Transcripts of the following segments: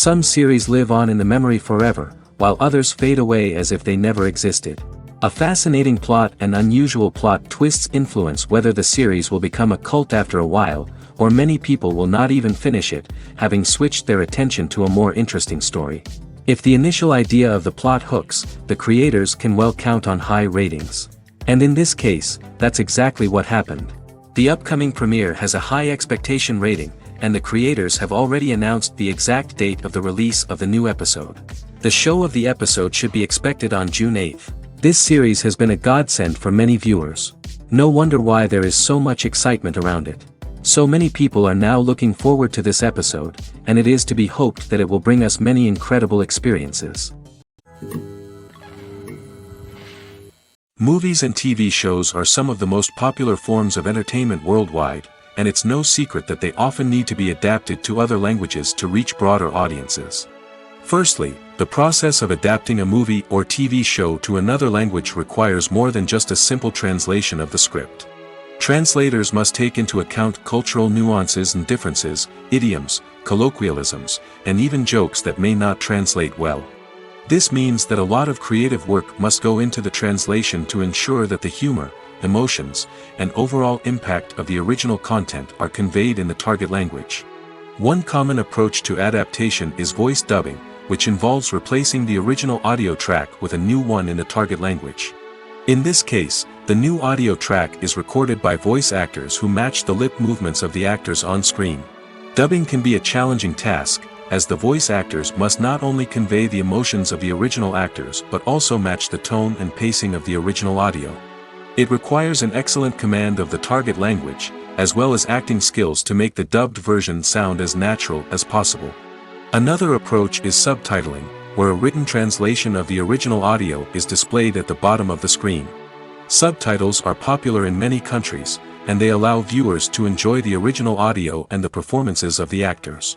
Some series live on in the memory forever, while others fade away as if they never existed. A fascinating plot and unusual plot twists influence whether the series will become a cult after a while, or many people will not even finish it, having switched their attention to a more interesting story. If the initial idea of the plot hooks, the creators can well count on high ratings. And in this case, that's exactly what happened. The upcoming premiere has a high expectation rating, and the creators have already announced the exact date of the release of the new episode. The show of the episode should be expected on June 8th. This series has been a godsend for many viewers. No wonder why there is so much excitement around it. So many people are now looking forward to this episode, and it is to be hoped that it will bring us many incredible experiences. Movies and TV shows are some of the most popular forms of entertainment worldwide, and it's no secret that they often need to be adapted to other languages to reach broader audiences. Firstly, the process of adapting a movie or TV show to another language requires more than just a simple translation of the script. Translators must take into account cultural nuances and differences, idioms, colloquialisms, and even jokes that may not translate well. This means that a lot of creative work must go into the translation to ensure that the humor, emotions, and overall impact of the original content are conveyed in the target language. One common approach to adaptation is voice dubbing, which involves replacing the original audio track with a new one in the target language. In this case, the new audio track is recorded by voice actors who match the lip movements of the actors on screen. Dubbing can be a challenging task, as the voice actors must not only convey the emotions of the original actors but also match the tone and pacing of the original audio. It requires an excellent command of the target language, as well as acting skills to make the dubbed version sound as natural as possible. Another approach is subtitling, where a written translation of the original audio is displayed at the bottom of the screen. Subtitles are popular in many countries, and they allow viewers to enjoy the original audio and the performances of the actors.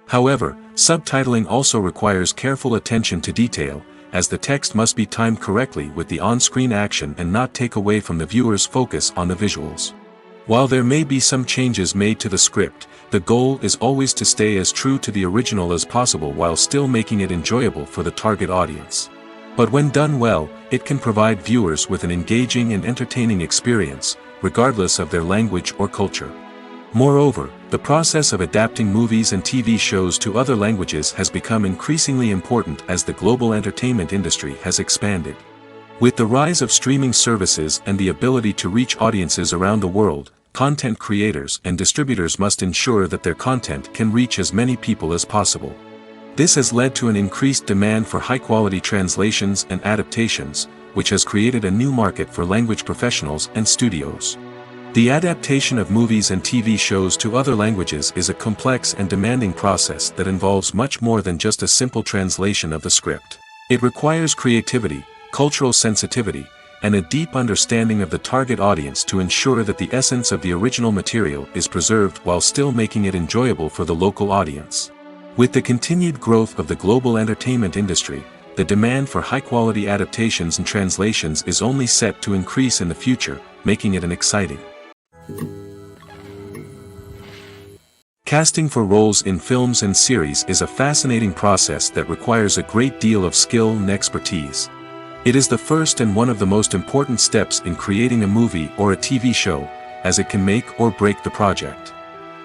However, subtitling also requires careful attention to detail, as the text must be timed correctly with the on-screen action and not take away from the viewer's focus on the visuals. While there may be some changes made to the script, the goal is always to stay as true to the original as possible while still making it enjoyable for the target audience. But when done well, it can provide viewers with an engaging and entertaining experience, regardless of their language or culture. Moreover, the process of adapting movies and TV shows to other languages has become increasingly important as the global entertainment industry has expanded. With the rise of streaming services and the ability to reach audiences around the world, content creators and distributors must ensure that their content can reach as many people as possible. This has led to an increased demand for high-quality translations and adaptations, which has created a new market for language professionals and studios. The adaptation of movies and TV shows to other languages is a complex and demanding process that involves much more than just a simple translation of the script. It requires creativity, cultural sensitivity, and a deep understanding of the target audience to ensure that the essence of the original material is preserved while still making it enjoyable for the local audience. With the continued growth of the global entertainment industry, the demand for high-quality adaptations and translations is only set to increase in the future, making it an exciting. Casting for roles in films and series is a fascinating process that requires a great deal of skill and expertise. It is the first and one of the most important steps in creating a movie or a TV show, as it can make or break the project.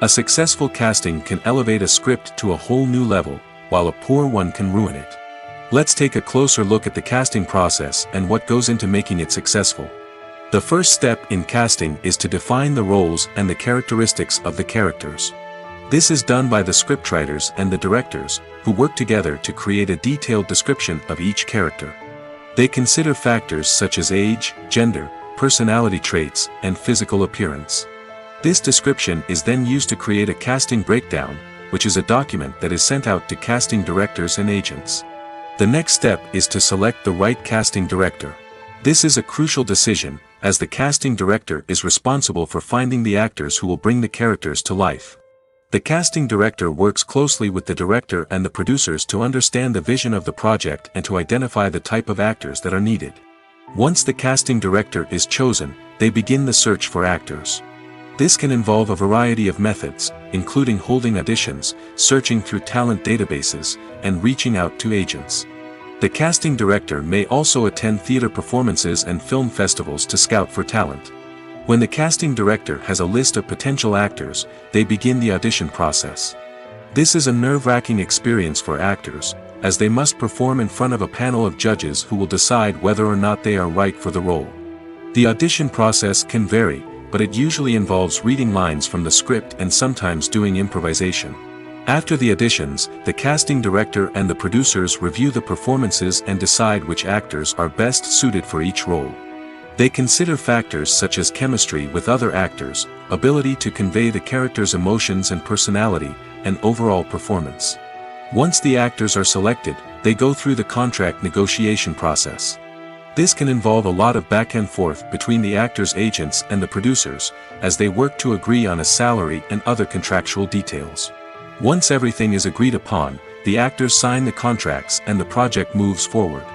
A successful casting can elevate a script to a whole new level, while a poor one can ruin it. Let's take a closer look at the casting process and what goes into making it successful. The first step in casting is to define the roles and the characteristics of the characters. This is done by the scriptwriters and the directors, who work together to create a detailed description of each character. They consider factors such as age, gender, personality traits, and physical appearance. This description is then used to create a casting breakdown, which is a document that is sent out to casting directors and agents. The next step is to select the right casting director. This is a crucial decision, as the casting director is responsible for finding the actors who will bring the characters to life. The casting director works closely with the director and the producers to understand the vision of the project and to identify the type of actors that are needed. Once the casting director is chosen, they begin the search for actors. This can involve a variety of methods, including holding auditions, searching through talent databases, and reaching out to agents. The casting director may also attend theater performances and film festivals to scout for talent. When the casting director has a list of potential actors, they begin the audition process. This is a nerve-wracking experience for actors, as they must perform in front of a panel of judges who will decide whether or not they are right for the role. The audition process can vary, but it usually involves reading lines from the script and sometimes doing improvisation. After the auditions, the casting director and the producers review the performances and decide which actors are best suited for each role. They consider factors such as chemistry with other actors, ability to convey the character's emotions and personality, and overall performance. Once the actors are selected, they go through the contract negotiation process. This can involve a lot of back and forth between the actors' agents and the producers, as they work to agree on a salary and other contractual details. Once everything is agreed upon, the actors sign the contracts and the project moves forward.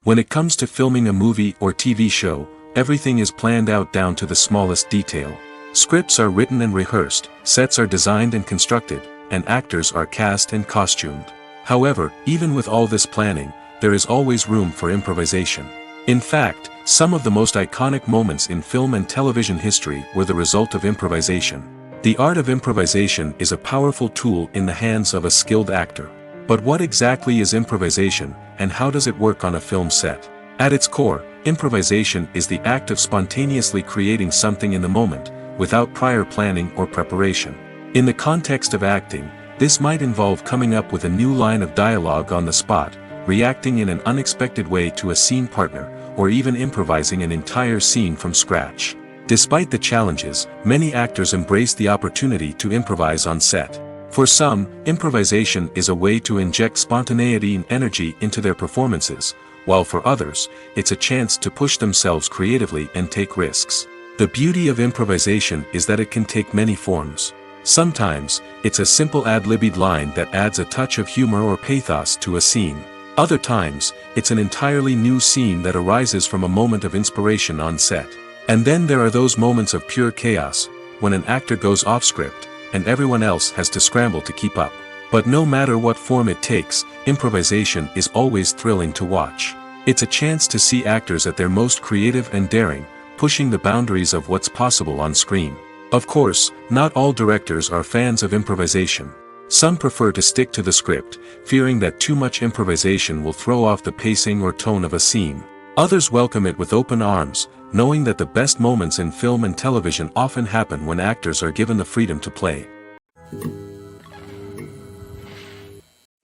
When it comes to filming a movie or TV show, everything is planned out down to the smallest detail. Scripts are written and rehearsed, sets are designed and constructed, and actors are cast and costumed. However, even with all this planning, there is always room for improvisation. In fact, some of the most iconic moments in film and television history were the result of improvisation. The art of improvisation is a powerful tool in the hands of a skilled actor. But what exactly is improvisation, and how does it work on a film set? At its core, improvisation is the act of spontaneously creating something in the moment, without prior planning or preparation. In the context of acting, this might involve coming up with a new line of dialogue on the spot, reacting in an unexpected way to a scene partner, or even improvising an entire scene from scratch. Despite the challenges, many actors embrace the opportunity to improvise on set. For some, improvisation is a way to inject spontaneity and energy into their performances, while for others, it's a chance to push themselves creatively and take risks. The beauty of improvisation is that it can take many forms. Sometimes, it's a simple ad-libbed line that adds a touch of humor or pathos to a scene. Other times, it's an entirely new scene that arises from a moment of inspiration on set. And then there are those moments of pure chaos, when an actor goes off script, and everyone else has to scramble to keep up. But no matter what form it takes, improvisation is always thrilling to watch. It's a chance to see actors at their most creative and daring, pushing the boundaries of what's possible on screen. Of course, not all directors are fans of improvisation. Some prefer to stick to the script, fearing that too much improvisation will throw off the pacing or tone of a scene. Others welcome it with open arms, knowing that the best moments in film and television often happen when actors are given the freedom to play.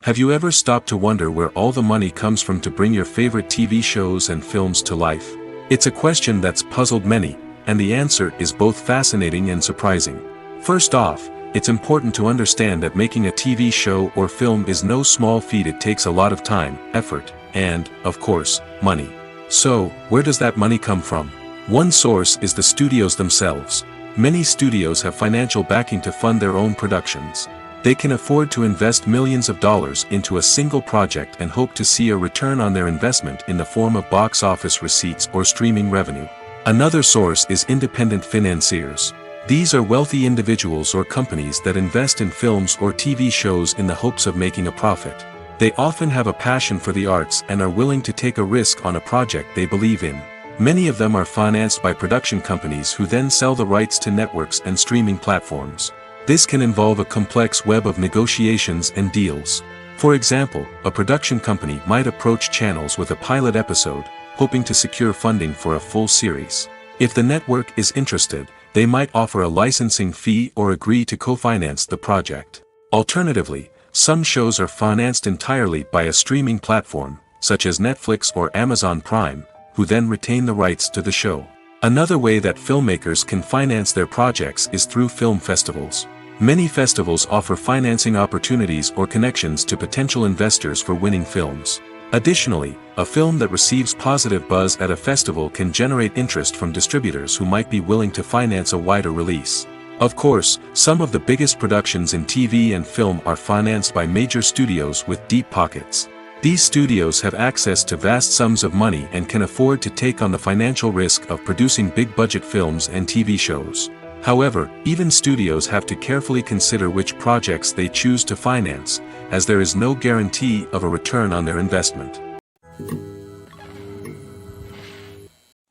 Have you ever stopped to wonder where all the money comes from to bring your favorite TV shows and films to life? It's a question that's puzzled many, and the answer is both fascinating and surprising. First off, it's important to understand that making a TV show or film is no small feat. It takes a lot of time, effort, and, of course, money. So, where does that money come from? One source is the studios themselves. Many studios have financial backing to fund their own productions. They can afford to invest millions of dollars into a single project and hope to see a return on their investment in the form of box office receipts or streaming revenue. Another source is independent financiers. These are wealthy individuals or companies that invest in films or TV shows in the hopes of making a profit. They often have a passion for the arts and are willing to take a risk on a project they believe in. Many of them are financed by production companies who then sell the rights to networks and streaming platforms. This can involve a complex web of negotiations and deals. For example, a production company might approach channels with a pilot episode, hoping to secure funding for a full series. If the network is interested, they might offer a licensing fee or agree to co-finance the project. Alternatively, some shows are financed entirely by a streaming platform, such as Netflix or Amazon Prime, who then retain the rights to the show. Another way that filmmakers can finance their projects is through film festivals. Many festivals offer financing opportunities or connections to potential investors for winning films. Additionally, a film that receives positive buzz at a festival can generate interest from distributors who might be willing to finance a wider release. Of course, some of the biggest productions in TV and film are financed by major studios with deep pockets. These studios have access to vast sums of money and can afford to take on the financial risk of producing big-budget films and TV shows. However, even studios have to carefully consider which projects they choose to finance, as there is no guarantee of a return on their investment.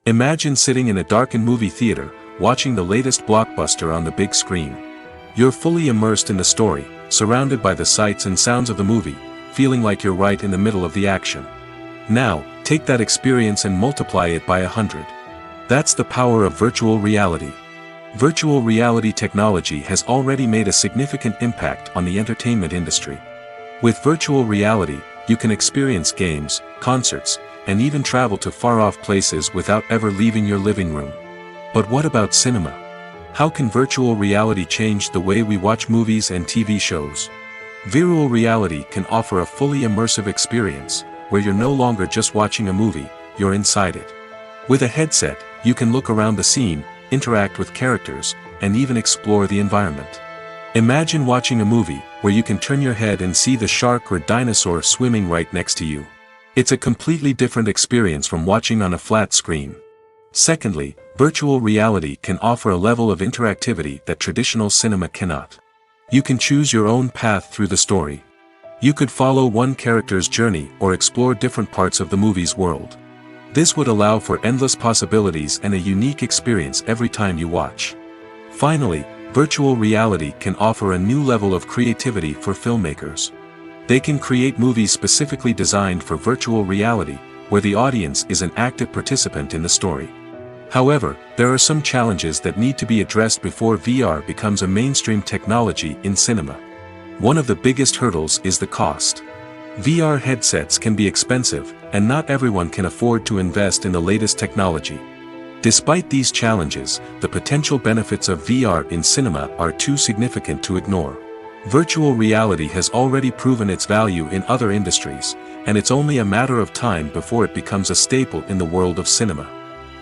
Imagine sitting in a darkened movie theater, watching the latest blockbuster on the big screen. You're fully immersed in the story, surrounded by the sights and sounds of the movie, feeling like you're right in the middle of the action. Now, take that experience and multiply it by 100. That's the power of virtual reality. Virtual reality technology has already made a significant impact on the entertainment industry. With virtual reality, you can experience games, concerts, and even travel to far-off places without ever leaving your living room. But what about cinema? How can virtual reality change the way we watch movies and TV shows? Virtual reality can offer a fully immersive experience, where you're no longer just watching a movie, you're inside it. With a headset, you can look around the scene, interact with characters, and even explore the environment. Imagine watching a movie, where you can turn your head and see the shark or dinosaur swimming right next to you. It's a completely different experience from watching on a flat screen. Secondly, virtual reality can offer a level of interactivity that traditional cinema cannot. You can choose your own path through the story. You could follow one character's journey or explore different parts of the movie's world. This would allow for endless possibilities and a unique experience every time you watch. Finally, virtual reality can offer a new level of creativity for filmmakers. They can create movies specifically designed for virtual reality, where the audience is an active participant in the story. However, there are some challenges that need to be addressed before VR becomes a mainstream technology in cinema. One of the biggest hurdles is the cost. VR headsets can be expensive, and not everyone can afford to invest in the latest technology. Despite these challenges, the potential benefits of VR in cinema are too significant to ignore. Virtual reality has already proven its value in other industries, and it's only a matter of time before it becomes a staple in the world of cinema.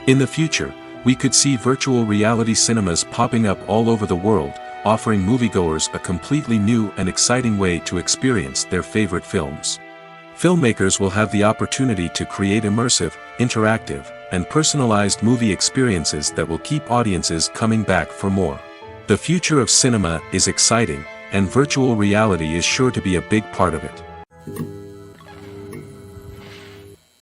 In the future, we could see virtual reality cinemas popping up all over the world, offering moviegoers a completely new and exciting way to experience their favorite films. Filmmakers will have the opportunity to create immersive, interactive, and personalized movie experiences that will keep audiences coming back for more. The future of cinema is exciting, and virtual reality is sure to be a big part of it.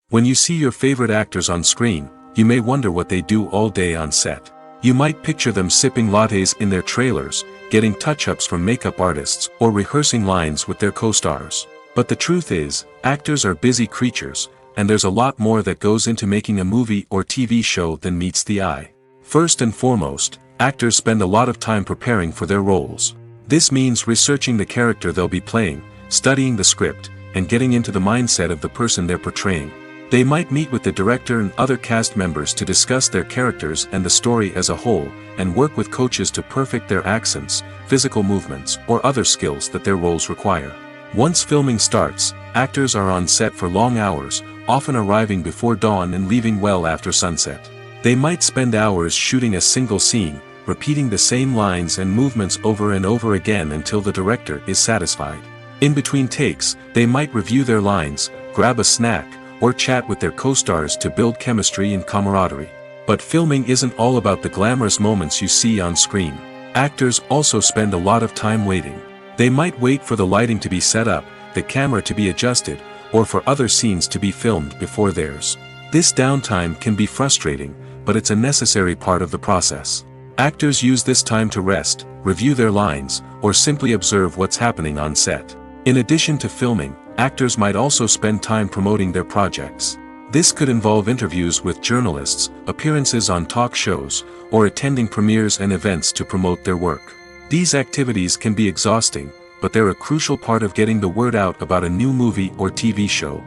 When you see your favorite actors on screen, you may wonder what they do all day on set. You might picture them sipping lattes in their trailers, getting touch-ups from makeup artists, or rehearsing lines with their co-stars. But the truth is, actors are busy creatures, and there's a lot more that goes into making a movie or TV show than meets the eye. First and foremost, actors spend a lot of time preparing for their roles. This means researching the character they'll be playing, studying the script, and getting into the mindset of the person they're portraying. They might meet with the director and other cast members to discuss their characters and the story as a whole, and work with coaches to perfect their accents, physical movements, or other skills that their roles require. Once filming starts, actors are on set for long hours, often arriving before dawn and leaving well after sunset. They might spend hours shooting a single scene, repeating the same lines and movements over and over again until the director is satisfied. In between takes, they might review their lines, grab a snack, or chat with their co-stars to build chemistry and camaraderie. But filming isn't all about the glamorous moments you see on screen. Actors also spend a lot of time waiting. They might wait for the lighting to be set up, the camera to be adjusted, or for other scenes to be filmed before theirs. This downtime can be frustrating, but it's a necessary part of the process. Actors use this time to rest, review their lines, or simply observe what's happening on set. In addition to filming, actors might also spend time promoting their projects. This could involve interviews with journalists, appearances on talk shows, or attending premieres and events to promote their work. These activities can be exhausting, but they're a crucial part of getting the word out about a new movie or TV show.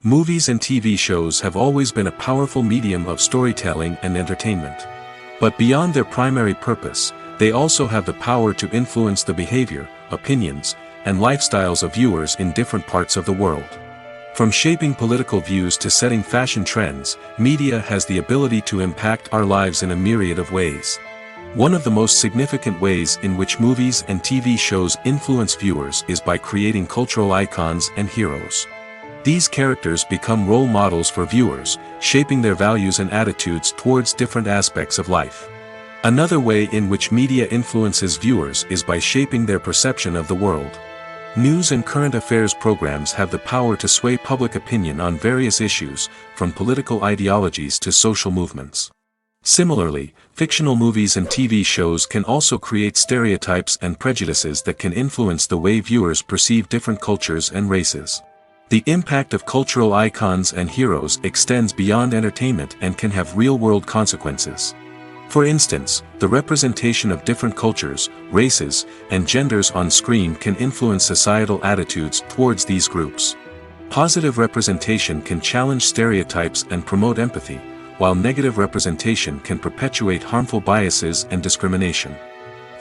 Movies and TV shows have always been a powerful medium of storytelling and entertainment. But beyond their primary purpose, they also have the power to influence the behavior, opinions, and lifestyles of viewers in different parts of the world. From shaping political views to setting fashion trends, media has the ability to impact our lives in a myriad of ways. One of the most significant ways in which movies and TV shows influence viewers is by creating cultural icons and heroes. These characters become role models for viewers, shaping their values and attitudes towards different aspects of life. Another way in which media influences viewers is by shaping their perception of the world. News and current affairs programs have the power to sway public opinion on various issues, from political ideologies to social movements. Similarly, fictional movies and TV shows can also create stereotypes and prejudices that can influence the way viewers perceive different cultures and races. The impact of cultural icons and heroes extends beyond entertainment and can have real-world consequences. For instance, the representation of different cultures, races, and genders on screen can influence societal attitudes towards these groups. Positive representation can challenge stereotypes and promote empathy, while negative representation can perpetuate harmful biases and discrimination.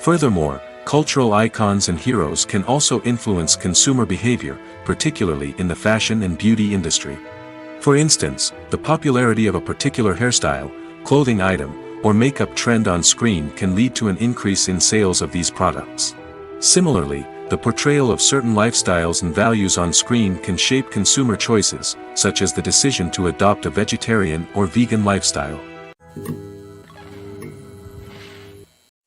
Furthermore, cultural icons and heroes can also influence consumer behavior, particularly in the fashion and beauty industry. For instance, the popularity of a particular hairstyle, clothing item, or makeup trend on screen can lead to an increase in sales of these products. Similarly, the portrayal of certain lifestyles and values on screen can shape consumer choices, such as the decision to adopt a vegetarian or vegan lifestyle.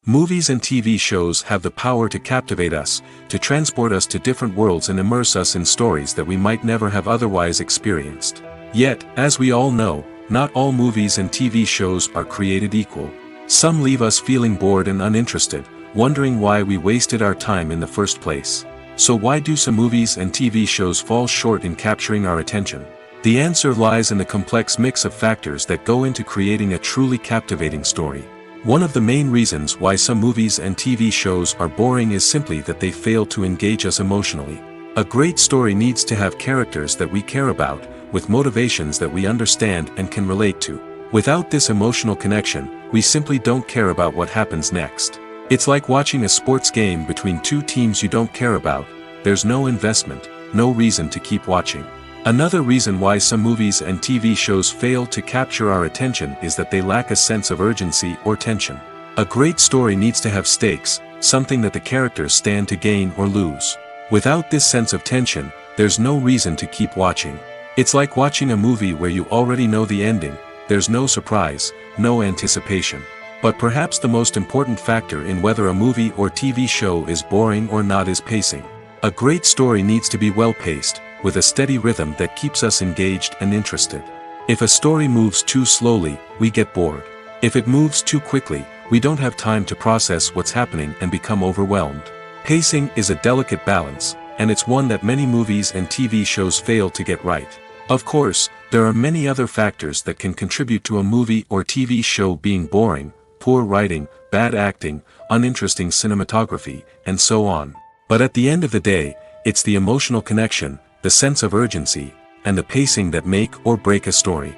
Movies and TV shows have the power to captivate us, to transport us to different worlds and immerse us in stories that we might never have otherwise experienced. Yet, as we all know, not all movies and TV shows are created equal. Some leave us feeling bored and uninterested, wondering why we wasted our time in the first place. So why do some movies and TV shows fall short in capturing our attention? The answer lies in the complex mix of factors that go into creating a truly captivating story. One of the main reasons why some movies and TV shows are boring is simply that they fail to engage us emotionally. A great story needs to have characters that we care about, with motivations that we understand and can relate to. Without this emotional connection, we simply don't care about what happens next. It's like watching a sports game between two teams you don't care about. There's no investment, no reason to keep watching. Another reason why some movies and TV shows fail to capture our attention is that they lack a sense of urgency or tension. A great story needs to have stakes, something that the characters stand to gain or lose. Without this sense of tension, there's no reason to keep watching. It's like watching a movie where you already know the ending. There's no surprise, no anticipation. But perhaps the most important factor in whether a movie or TV show is boring or not is pacing. A great story needs to be well-paced, with a steady rhythm that keeps us engaged and interested. If a story moves too slowly, we get bored. If it moves too quickly, we don't have time to process what's happening and become overwhelmed. Pacing is a delicate balance, and it's one that many movies and TV shows fail to get right. Of course, there are many other factors that can contribute to a movie or TV show being boring: poor writing, bad acting, uninteresting cinematography, and so on. But at the end of the day, it's the emotional connection, the sense of urgency, and the pacing that make or break a story.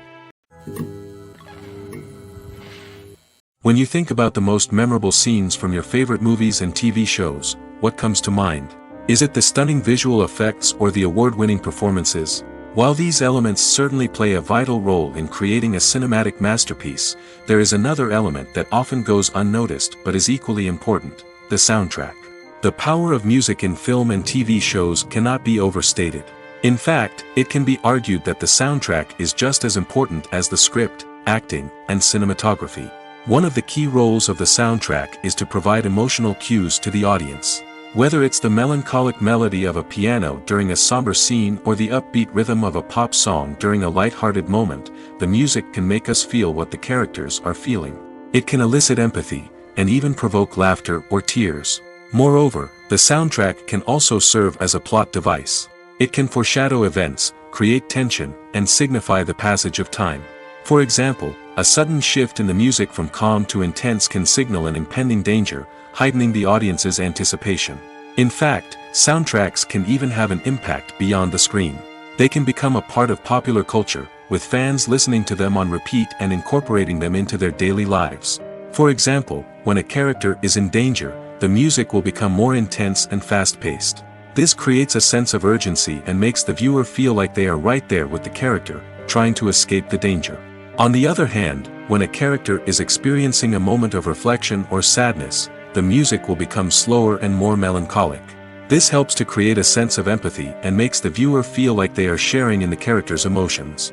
When you think about the most memorable scenes from your favorite movies and TV shows, what comes to mind? Is it the stunning visual effects or the award-winning performances? While these elements certainly play a vital role in creating a cinematic masterpiece, there is another element that often goes unnoticed but is equally important: the soundtrack. The power of music in film and TV shows cannot be overstated. In fact, it can be argued that the soundtrack is just as important as the script, acting, and cinematography. One of the key roles of the soundtrack is to provide emotional cues to the audience. Whether it's the melancholic melody of a piano during a somber scene or the upbeat rhythm of a pop song during a light-hearted moment, the music can make us feel what the characters are feeling. It can elicit empathy, and even provoke laughter or tears. Moreover, the soundtrack can also serve as a plot device. It can foreshadow events, create tension, and signify the passage of time. For example, a sudden shift in the music from calm to intense can signal an impending danger, heightening the audience's anticipation. In fact, soundtracks can even have an impact beyond the screen. They can become a part of popular culture, with fans listening to them on repeat and incorporating them into their daily lives. For example, when a character is in danger, the music will become more intense and fast-paced. This creates a sense of urgency and makes the viewer feel like they are right there with the character, trying to escape the danger. On the other hand, when a character is experiencing a moment of reflection or sadness, the music will become slower and more melancholic. This helps to create a sense of empathy and makes the viewer feel like they are sharing in the character's emotions.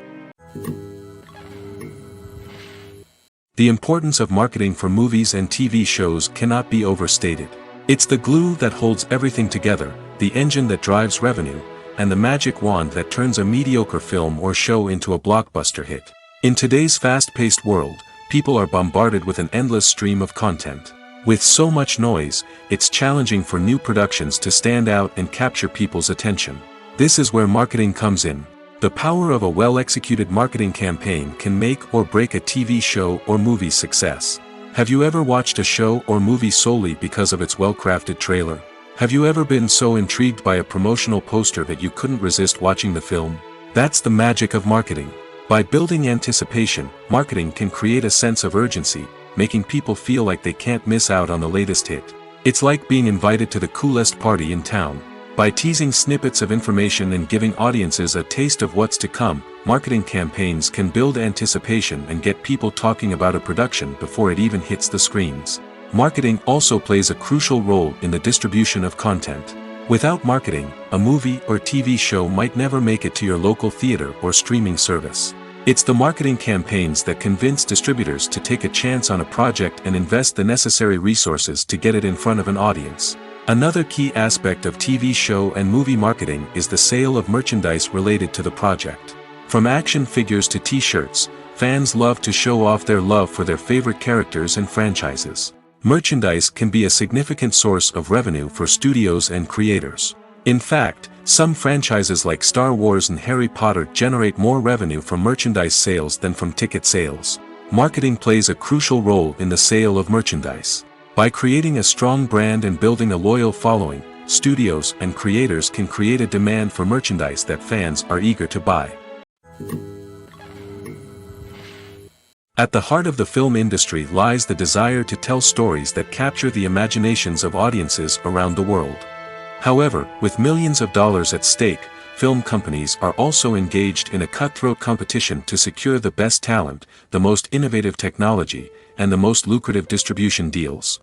The importance of marketing for movies and TV shows cannot be overstated. It's the glue that holds everything together, the engine that drives revenue, and the magic wand that turns a mediocre film or show into a blockbuster hit. In today's fast-paced world, people are bombarded with an endless stream of content. With so much noise, it's challenging for new productions to stand out and capture people's attention. This is where marketing comes in. The power of a well-executed marketing campaign can make or break a TV show or movie's success. Have you ever watched a show or movie solely because of its well-crafted trailer? Have you ever been so intrigued by a promotional poster that you couldn't resist watching the film? That's the magic of marketing. By building anticipation, marketing can create a sense of urgency, making people feel like they can't miss out on the latest hit. It's like being invited to the coolest party in town. By teasing snippets of information and giving audiences a taste of what's to come, marketing campaigns can build anticipation and get people talking about a production before it even hits the screens. Marketing also plays a crucial role in the distribution of content. Without marketing, a movie or TV show might never make it to your local theater or streaming service. It's the marketing campaigns that convince distributors to take a chance on a project and invest the necessary resources to get it in front of an audience. Another key aspect of TV show and movie marketing is the sale of merchandise related to the project. From action figures to t-shirts, fans love to show off their love for their favorite characters and franchises. Merchandise can be a significant source of revenue for studios and creators. In fact, some franchises like Star Wars and Harry Potter generate more revenue from merchandise sales than from ticket sales. Marketing plays a crucial role in the sale of merchandise. By creating a strong brand and building a loyal following, studios and creators can create a demand for merchandise that fans are eager to buy. At the heart of the film industry lies the desire to tell stories that capture the imaginations of audiences around the world. However, with millions of dollars at stake, film companies are also engaged in a cutthroat competition to secure the best talent, the most innovative technology, and the most lucrative distribution deals.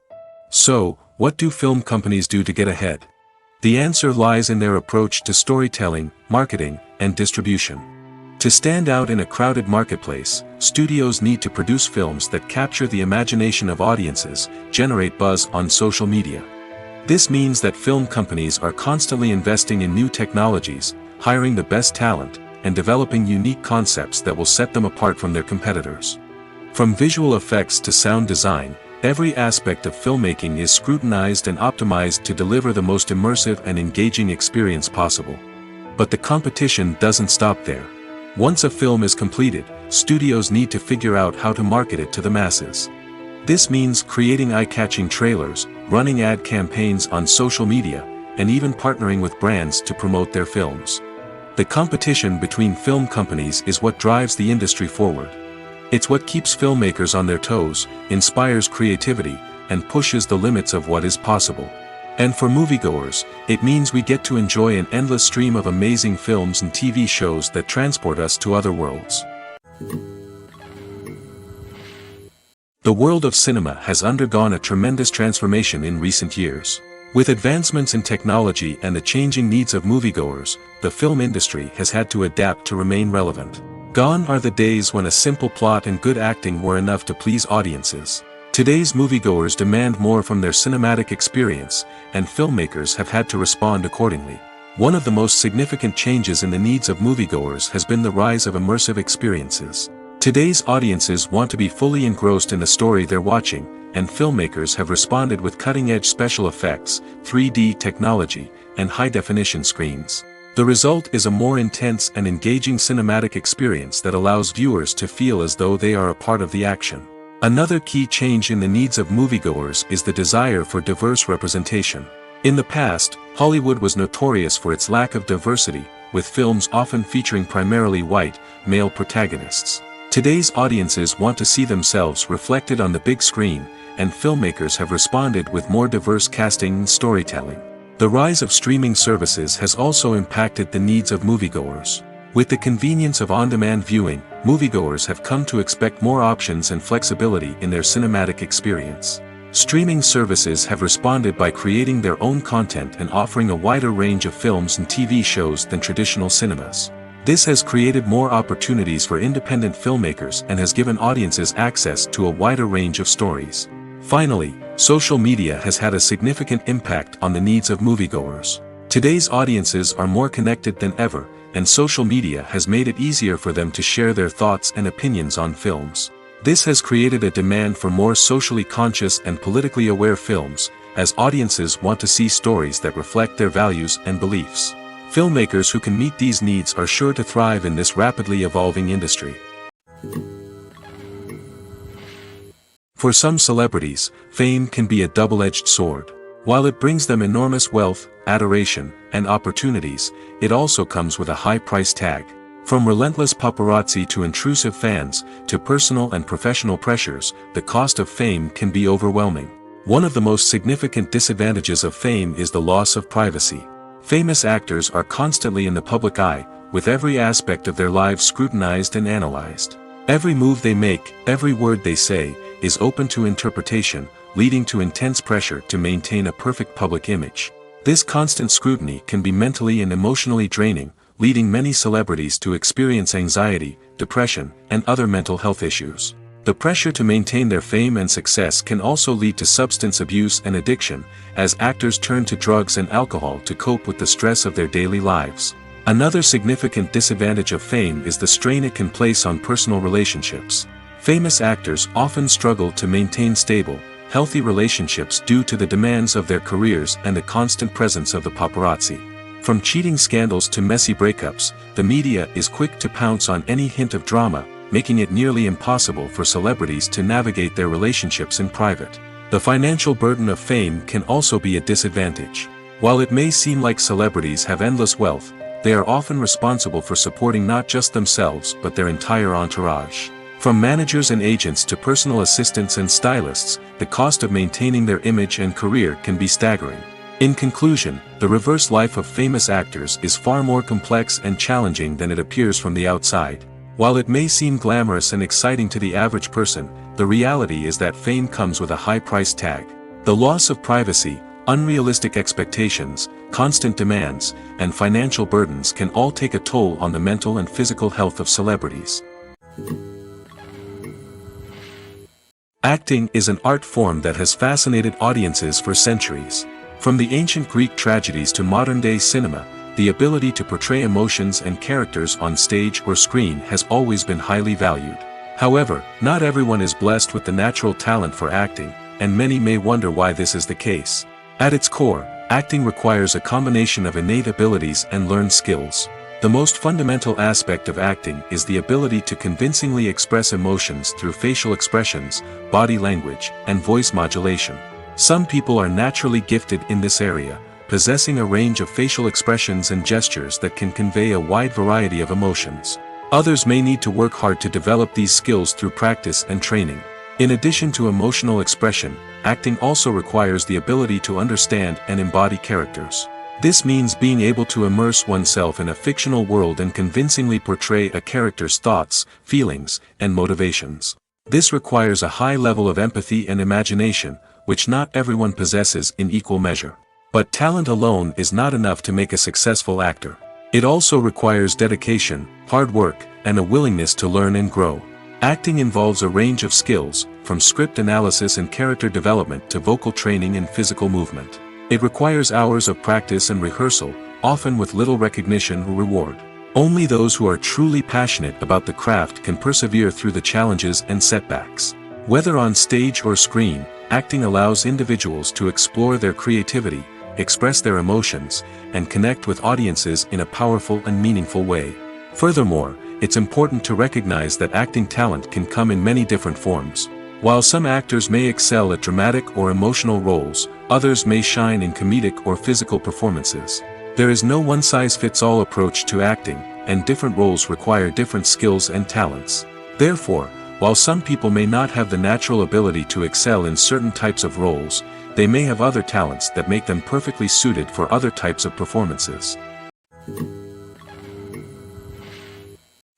So, what do film companies do to get ahead? The answer lies in their approach to storytelling, marketing, and distribution. To stand out in a crowded marketplace, studios need to produce films that capture the imagination of audiences, generate buzz on social media. This means that film companies are constantly investing in new technologies, hiring the best talent, and developing unique concepts that will set them apart from their competitors. From visual effects to sound design, every aspect of filmmaking is scrutinized and optimized to deliver the most immersive and engaging experience possible. But the competition doesn't stop there. Once a film is completed, studios need to figure out how to market it to the masses. This means creating eye-catching trailers, running ad campaigns on social media, and even partnering with brands to promote their films. The competition between film companies is what drives the industry forward. It's what keeps filmmakers on their toes, inspires creativity, and pushes the limits of what is possible. And for moviegoers, it means we get to enjoy an endless stream of amazing films and TV shows that transport us to other worlds. The world of cinema has undergone a tremendous transformation in recent years. With advancements in technology and the changing needs of moviegoers, the film industry has had to adapt to remain relevant. Gone are the days when a simple plot and good acting were enough to please audiences. Today's moviegoers demand more from their cinematic experience, and filmmakers have had to respond accordingly. One of the most significant changes in the needs of moviegoers has been the rise of immersive experiences. Today's audiences want to be fully engrossed in the story they're watching, and filmmakers have responded with cutting-edge special effects, 3D technology, and high-definition screens. The result is a more intense and engaging cinematic experience that allows viewers to feel as though they are a part of the action. Another key change in the needs of moviegoers is the desire for diverse representation. In the past, Hollywood was notorious for its lack of diversity, with films often featuring primarily white, male protagonists. Today's audiences want to see themselves reflected on the big screen, and filmmakers have responded with more diverse casting and storytelling. The rise of streaming services has also impacted the needs of moviegoers. With the convenience of on-demand viewing, moviegoers have come to expect more options and flexibility in their cinematic experience. Streaming services have responded by creating their own content and offering a wider range of films and TV shows than traditional cinemas. This has created more opportunities for independent filmmakers and has given audiences access to a wider range of stories. Finally, social media has had a significant impact on the needs of moviegoers. Today's audiences are more connected than ever, and social media has made it easier for them to share their thoughts and opinions on films. This has created a demand for more socially conscious and politically aware films, as audiences want to see stories that reflect their values and beliefs. Filmmakers who can meet these needs are sure to thrive in this rapidly evolving industry. For some celebrities, fame can be a double-edged sword. While it brings them enormous wealth, adoration, and opportunities, it also comes with a high price tag. From relentless paparazzi to intrusive fans, to personal and professional pressures, the cost of fame can be overwhelming. One of the most significant disadvantages of fame is the loss of privacy. Famous actors are constantly in the public eye, with every aspect of their lives scrutinized and analyzed. Every move they make, every word they say, is open to interpretation, leading to intense pressure to maintain a perfect public image. This constant scrutiny can be mentally and emotionally draining, leading many celebrities to experience anxiety, depression, and other mental health issues. The pressure to maintain their fame and success can also lead to substance abuse and addiction, as actors turn to drugs and alcohol to cope with the stress of their daily lives. Another significant disadvantage of fame is the strain it can place on personal relationships. Famous actors often struggle to maintain stable, healthy relationships due to the demands of their careers and the constant presence of the paparazzi. From cheating scandals to messy breakups, the media is quick to pounce on any hint of drama, making it nearly impossible for celebrities to navigate their relationships in private. The financial burden of fame can also be a disadvantage. While it may seem like celebrities have endless wealth, they are often responsible for supporting not just themselves but their entire entourage. From managers and agents to personal assistants and stylists, the cost of maintaining their image and career can be staggering. In conclusion, the reverse life of famous actors is far more complex and challenging than it appears from the outside. While it may seem glamorous and exciting to the average person, the reality is that fame comes with a high price tag. The loss of privacy, unrealistic expectations, constant demands, and financial burdens can all take a toll on the mental and physical health of celebrities. Acting is an art form that has fascinated audiences for centuries. From the ancient Greek tragedies to modern-day cinema, the ability to portray emotions and characters on stage or screen has always been highly valued. However, not everyone is blessed with the natural talent for acting, and many may wonder why this is the case. At its core, acting requires a combination of innate abilities and learned skills. The most fundamental aspect of acting is the ability to convincingly express emotions through facial expressions, body language, and voice modulation. Some people are naturally gifted in this area, possessing a range of facial expressions and gestures that can convey a wide variety of emotions. Others may need to work hard to develop these skills through practice and training. In addition to emotional expression, acting also requires the ability to understand and embody characters. This means being able to immerse oneself in a fictional world and convincingly portray a character's thoughts, feelings, and motivations. This requires a high level of empathy and imagination, which not everyone possesses in equal measure. But talent alone is not enough to make a successful actor. It also requires dedication, hard work, and a willingness to learn and grow. Acting involves a range of skills, from script analysis and character development to vocal training and physical movement. It requires hours of practice and rehearsal, often with little recognition or reward. Only those who are truly passionate about the craft can persevere through the challenges and setbacks. Whether on stage or screen, acting allows individuals to explore their creativity, express their emotions, and connect with audiences in a powerful and meaningful way. Furthermore, it's important to recognize that acting talent can come in many different forms. While some actors may excel at dramatic or emotional roles, others may shine in comedic or physical performances. There is no one-size-fits-all approach to acting, and different roles require different skills and talents. Therefore, while some people may not have the natural ability to excel in certain types of roles, they may have other talents that make them perfectly suited for other types of performances.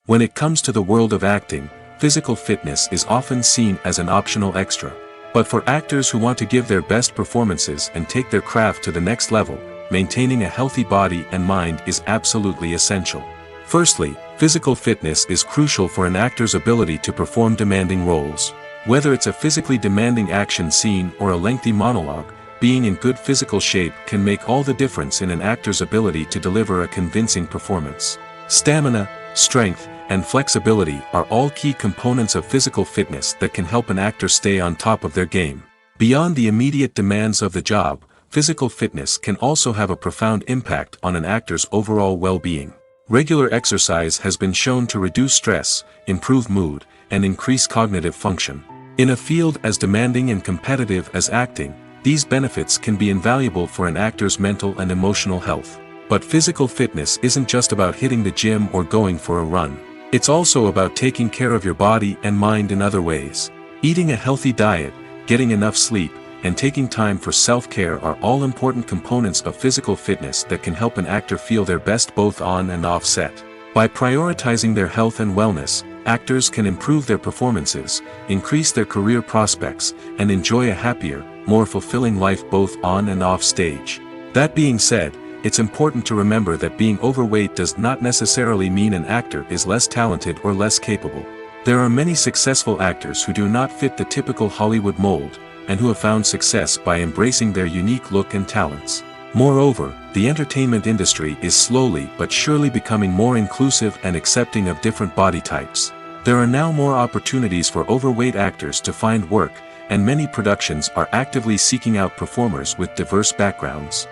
When it comes to the world of acting, physical fitness is often seen as an optional extra. But for actors who want to give their best performances and take their craft to the next level, maintaining a healthy body and mind is absolutely essential. Firstly, physical fitness is crucial for an actor's ability to perform demanding roles. Whether it's a physically demanding action scene or a lengthy monologue, being in good physical shape can make all the difference in an actor's ability to deliver a convincing performance. Stamina, strength, and flexibility are all key components of physical fitness that can help an actor stay on top of their game. Beyond the immediate demands of the job, physical fitness can also have a profound impact on an actor's overall well-being. Regular exercise has been shown to reduce stress, improve mood, and increase cognitive function. In a field as demanding and competitive as acting, these benefits can be invaluable for an actor's mental and emotional health. But physical fitness isn't just about hitting the gym or going for a run. It's also about taking care of your body and mind in other ways. Eating a healthy diet, getting enough sleep, and taking time for self-care are all important components of physical fitness that can help an actor feel their best both on and off set. By prioritizing their health and wellness, actors can improve their performances, increase their career prospects, and enjoy a happier, more fulfilling life both on and off stage. That being said, it's important to remember that being overweight does not necessarily mean an actor is less talented or less capable. There are many successful actors who do not fit the typical Hollywood mold, and who have found success by embracing their unique look and talents. Moreover, the entertainment industry is slowly but surely becoming more inclusive and accepting of different body types. There are now more opportunities for overweight actors to find work, and many productions are actively seeking out performers with diverse backgrounds.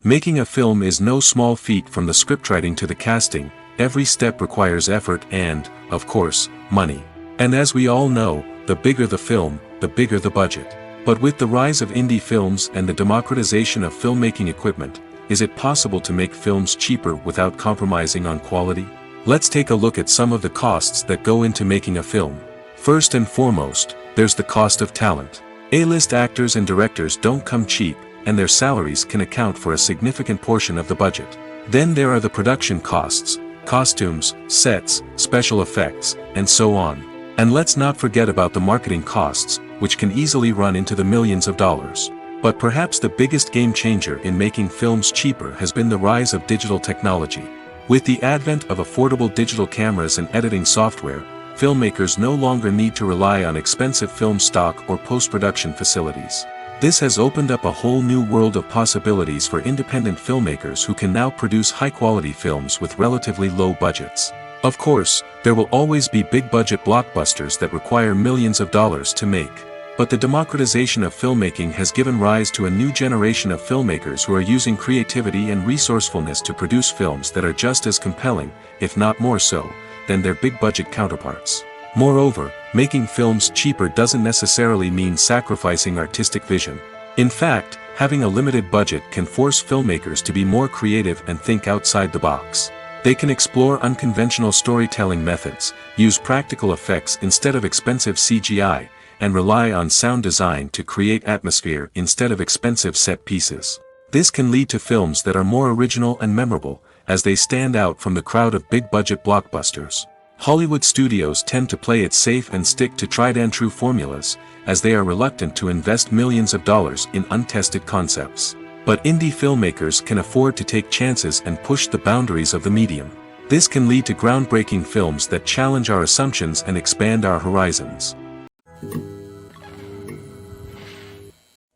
Making a film is no small feat. From the scriptwriting to the casting, every step requires effort and, of course, money. And as we all know, the bigger the film, the bigger the budget. But with the rise of indie films and the democratization of filmmaking equipment, is it possible to make films cheaper without compromising on quality? Let's take a look at some of the costs that go into making a film. First and foremost, there's the cost of talent. A-list actors and directors don't come cheap, and their salaries can account for a significant portion of the budget. Then there are the production costs, costumes, sets, special effects, and so on. And let's not forget about the marketing costs, which can easily run into the millions of dollars. But perhaps the biggest game changer in making films cheaper has been the rise of digital technology. With the advent of affordable digital cameras and editing software, filmmakers no longer need to rely on expensive film stock or post-production facilities. This has opened up a whole new world of possibilities for independent filmmakers who can now produce high-quality films with relatively low budgets. Of course, there will always be big-budget blockbusters that require millions of dollars to make. But the democratization of filmmaking has given rise to a new generation of filmmakers who are using creativity and resourcefulness to produce films that are just as compelling, if not more so, than their big-budget counterparts. Moreover, making films cheaper doesn't necessarily mean sacrificing artistic vision. In fact, having a limited budget can force filmmakers to be more creative and think outside the box. They can explore unconventional storytelling methods, use practical effects instead of expensive CGI, and rely on sound design to create atmosphere instead of expensive set pieces. This can lead to films that are more original and memorable, as they stand out from the crowd of big-budget blockbusters. Hollywood studios tend to play it safe and stick to tried-and-true formulas, as they are reluctant to invest millions of dollars in untested concepts. But indie filmmakers can afford to take chances and push the boundaries of the medium. This can lead to groundbreaking films that challenge our assumptions and expand our horizons.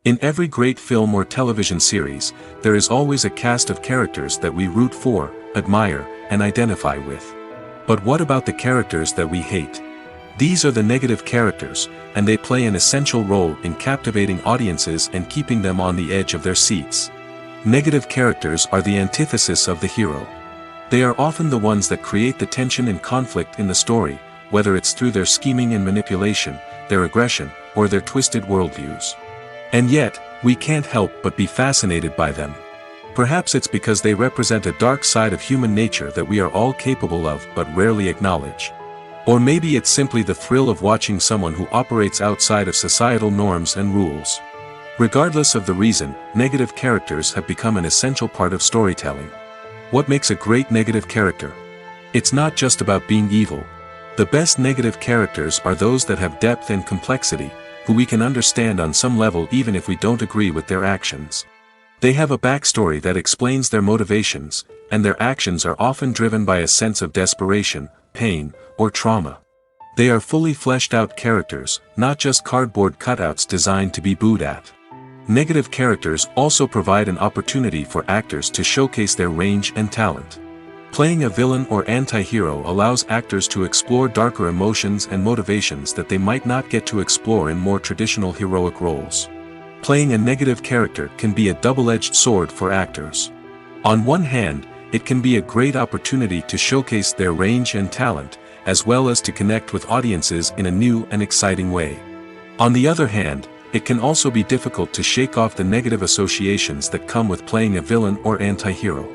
In every great film or television series, there is always a cast of characters that we root for, admire, and identify with. But what about the characters that we hate? These are the negative characters, and they play an essential role in captivating audiences and keeping them on the edge of their seats. Negative characters are the antithesis of the hero. They are often the ones that create the tension and conflict in the story, whether it's through their scheming and manipulation, their aggression, or their twisted worldviews. And yet, we can't help but be fascinated by them. Perhaps it's because they represent a dark side of human nature that we are all capable of but rarely acknowledge. Or maybe it's simply the thrill of watching someone who operates outside of societal norms and rules. Regardless of the reason, negative characters have become an essential part of storytelling. What makes a great negative character? It's not just about being evil. The best negative characters are those that have depth and complexity, who we can understand on some level even if we don't agree with their actions. They have a backstory that explains their motivations, and their actions are often driven by a sense of desperation, pain, or trauma. They are fully fleshed out characters, not just cardboard cutouts designed to be booed at. Negative characters also provide an opportunity for actors to showcase their range and talent. Playing a villain or anti-hero allows actors to explore darker emotions and motivations that they might not get to explore in more traditional heroic roles. Playing a negative character can be a double-edged sword for actors. On one hand, it can be a great opportunity to showcase their range and talent, as well as to connect with audiences in a new and exciting way. On the other hand, it can also be difficult to shake off the negative associations that come with playing a villain or anti-hero.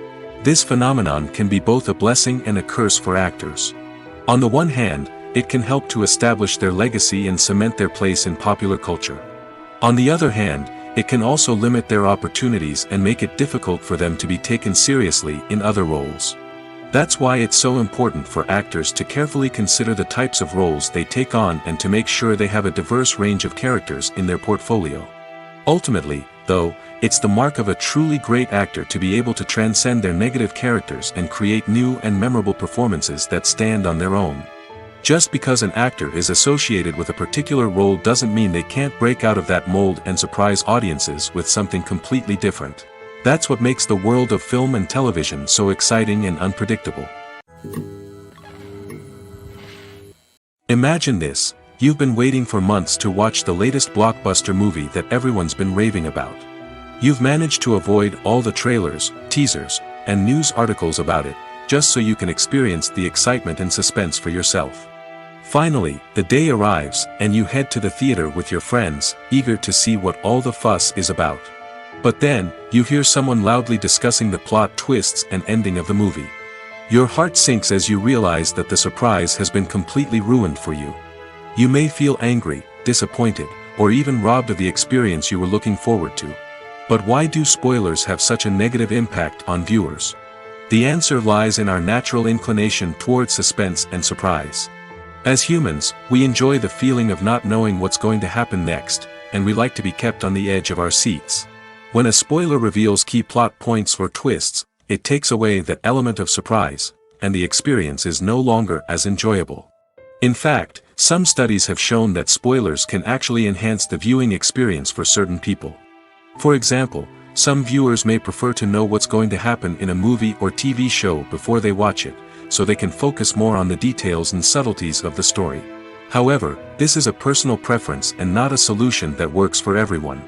This phenomenon can be both a blessing and a curse for actors. On the one hand, it can help to establish their legacy and cement their place in popular culture. On the other hand, it can also limit their opportunities and make it difficult for them to be taken seriously in other roles. That's why it's so important for actors to carefully consider the types of roles they take on and to make sure they have a diverse range of characters in their portfolio. Ultimately, though, it's the mark of a truly great actor to be able to transcend their negative characters and create new and memorable performances that stand on their own. Just because an actor is associated with a particular role doesn't mean they can't break out of that mold and surprise audiences with something completely different. That's what makes the world of film and television so exciting and unpredictable. Imagine this: you've been waiting for months to watch the latest blockbuster movie that everyone's been raving about. You've managed to avoid all the trailers, teasers, and news articles about it, just so you can experience the excitement and suspense for yourself. Finally, the day arrives, and you head to the theater with your friends, eager to see what all the fuss is about. But then, you hear someone loudly discussing the plot twists and ending of the movie. Your heart sinks as you realize that the surprise has been completely ruined for you. You may feel angry, disappointed, or even robbed of the experience you were looking forward to. But why do spoilers have such a negative impact on viewers? The answer lies in our natural inclination towards suspense and surprise. As humans, we enjoy the feeling of not knowing what's going to happen next, and we like to be kept on the edge of our seats. When a spoiler reveals key plot points or twists, it takes away that element of surprise, and the experience is no longer as enjoyable. In fact, some studies have shown that spoilers can actually enhance the viewing experience for certain people. For example, some viewers may prefer to know what's going to happen in a movie or TV show before they watch it, so they can focus more on the details and subtleties of the story. However, this is a personal preference and not a solution that works for everyone.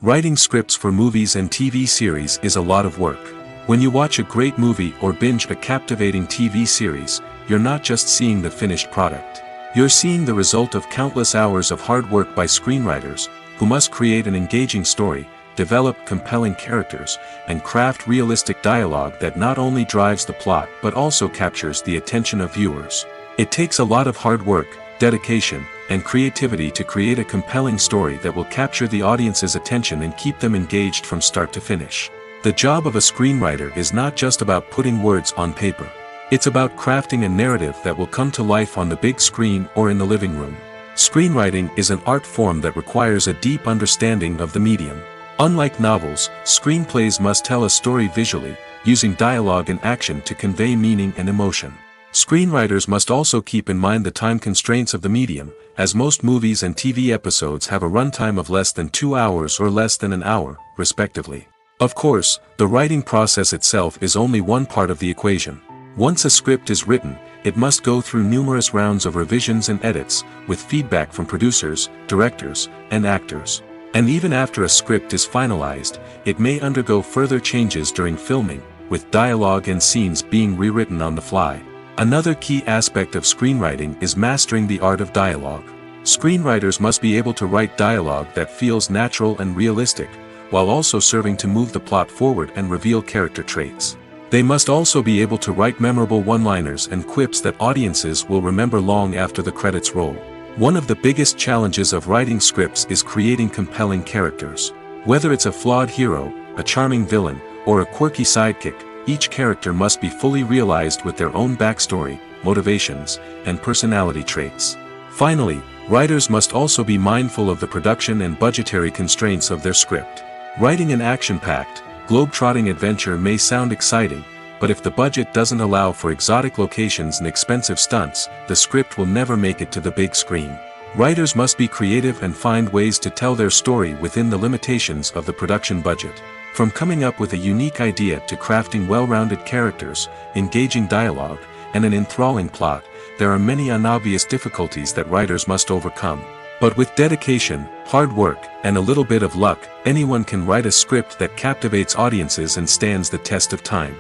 Writing scripts for movies and TV series is a lot of work. When you watch a great movie or binge a captivating TV series, you're not just seeing the finished product. You're seeing the result of countless hours of hard work by screenwriters, who must create an engaging story, develop compelling characters, and craft realistic dialogue that not only drives the plot but also captures the attention of viewers. It takes a lot of hard work, dedication, and creativity to create a compelling story that will capture the audience's attention and keep them engaged from start to finish. The job of a screenwriter is not just about putting words on paper. It's about crafting a narrative that will come to life on the big screen or in the living room. Screenwriting is an art form that requires a deep understanding of the medium. Unlike novels, screenplays must tell a story visually, using dialogue and action to convey meaning and emotion. Screenwriters must also keep in mind the time constraints of the medium, as most movies and TV episodes have a runtime of less than 2 hours or less than an hour, respectively. Of course, the writing process itself is only one part of the equation. Once a script is written, it must go through numerous rounds of revisions and edits, with feedback from producers, directors, and actors. And even after a script is finalized, it may undergo further changes during filming, with dialogue and scenes being rewritten on the fly. Another key aspect of screenwriting is mastering the art of dialogue. Screenwriters must be able to write dialogue that feels natural and realistic, while also serving to move the plot forward and reveal character traits. They must also be able to write memorable one-liners and quips that audiences will remember long after the credits roll. One of the biggest challenges of writing scripts is creating compelling characters. Whether it's a flawed hero, a charming villain, or a quirky sidekick. Each character must be fully realized with their own backstory, motivations, and personality traits. Finally, writers must also be mindful of the production and budgetary constraints of their script. Writing an action-packed, globe-trotting adventure may sound exciting, but if the budget doesn't allow for exotic locations and expensive stunts, the script will never make it to the big screen. Writers must be creative and find ways to tell their story within the limitations of the production budget. From coming up with a unique idea to crafting well-rounded characters, engaging dialogue, and an enthralling plot, there are many unobvious difficulties that writers must overcome. But with dedication, hard work, and a little bit of luck, anyone can write a script that captivates audiences and stands the test of time.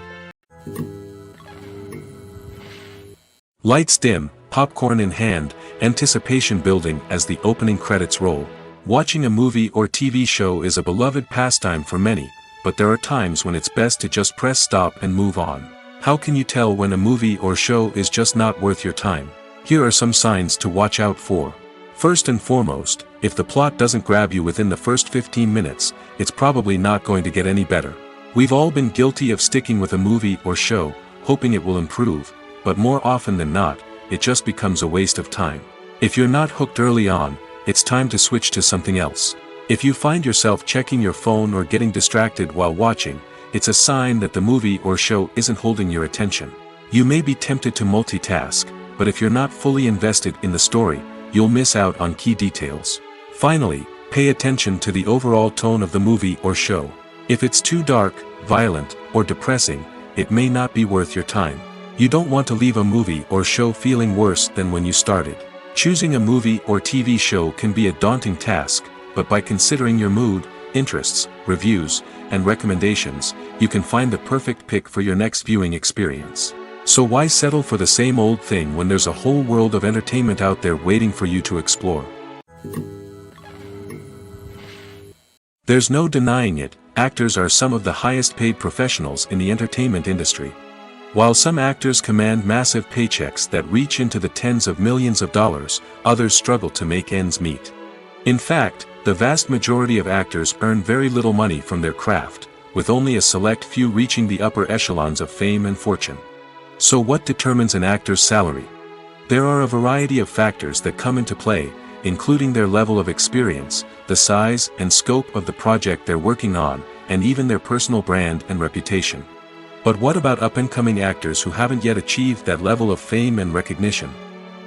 Lights dim, popcorn in hand, anticipation building as the opening credits roll. Watching a movie or TV show is a beloved pastime for many, but there are times when it's best to just press stop and move on. How can you tell when a movie or show is just not worth your time? Here are some signs to watch out for. First and foremost, if the plot doesn't grab you within the first 15 minutes, it's probably not going to get any better. We've all been guilty of sticking with a movie or show, hoping it will improve, but more often than not, it just becomes a waste of time. If you're not hooked early on, it's time to switch to something else. If you find yourself checking your phone or getting distracted while watching, it's a sign that the movie or show isn't holding your attention. You may be tempted to multitask, but if you're not fully invested in the story, you'll miss out on key details. Finally, pay attention to the overall tone of the movie or show. If it's too dark, violent, or depressing, it may not be worth your time. You don't want to leave a movie or show feeling worse than when you started. Choosing a movie or TV show can be a daunting task, but by considering your mood, interests, reviews, and recommendations, you can find the perfect pick for your next viewing experience. So why settle for the same old thing when there's a whole world of entertainment out there waiting for you to explore? There's no denying it, actors are some of the highest paid professionals in the entertainment industry. While some actors command massive paychecks that reach into the tens of millions of dollars, others struggle to make ends meet. In fact, the vast majority of actors earn very little money from their craft, with only a select few reaching the upper echelons of fame and fortune. So what determines an actor's salary? There are a variety of factors that come into play, including their level of experience, the size and scope of the project they're working on, and even their personal brand and reputation. But what about up-and-coming actors who haven't yet achieved that level of fame and recognition?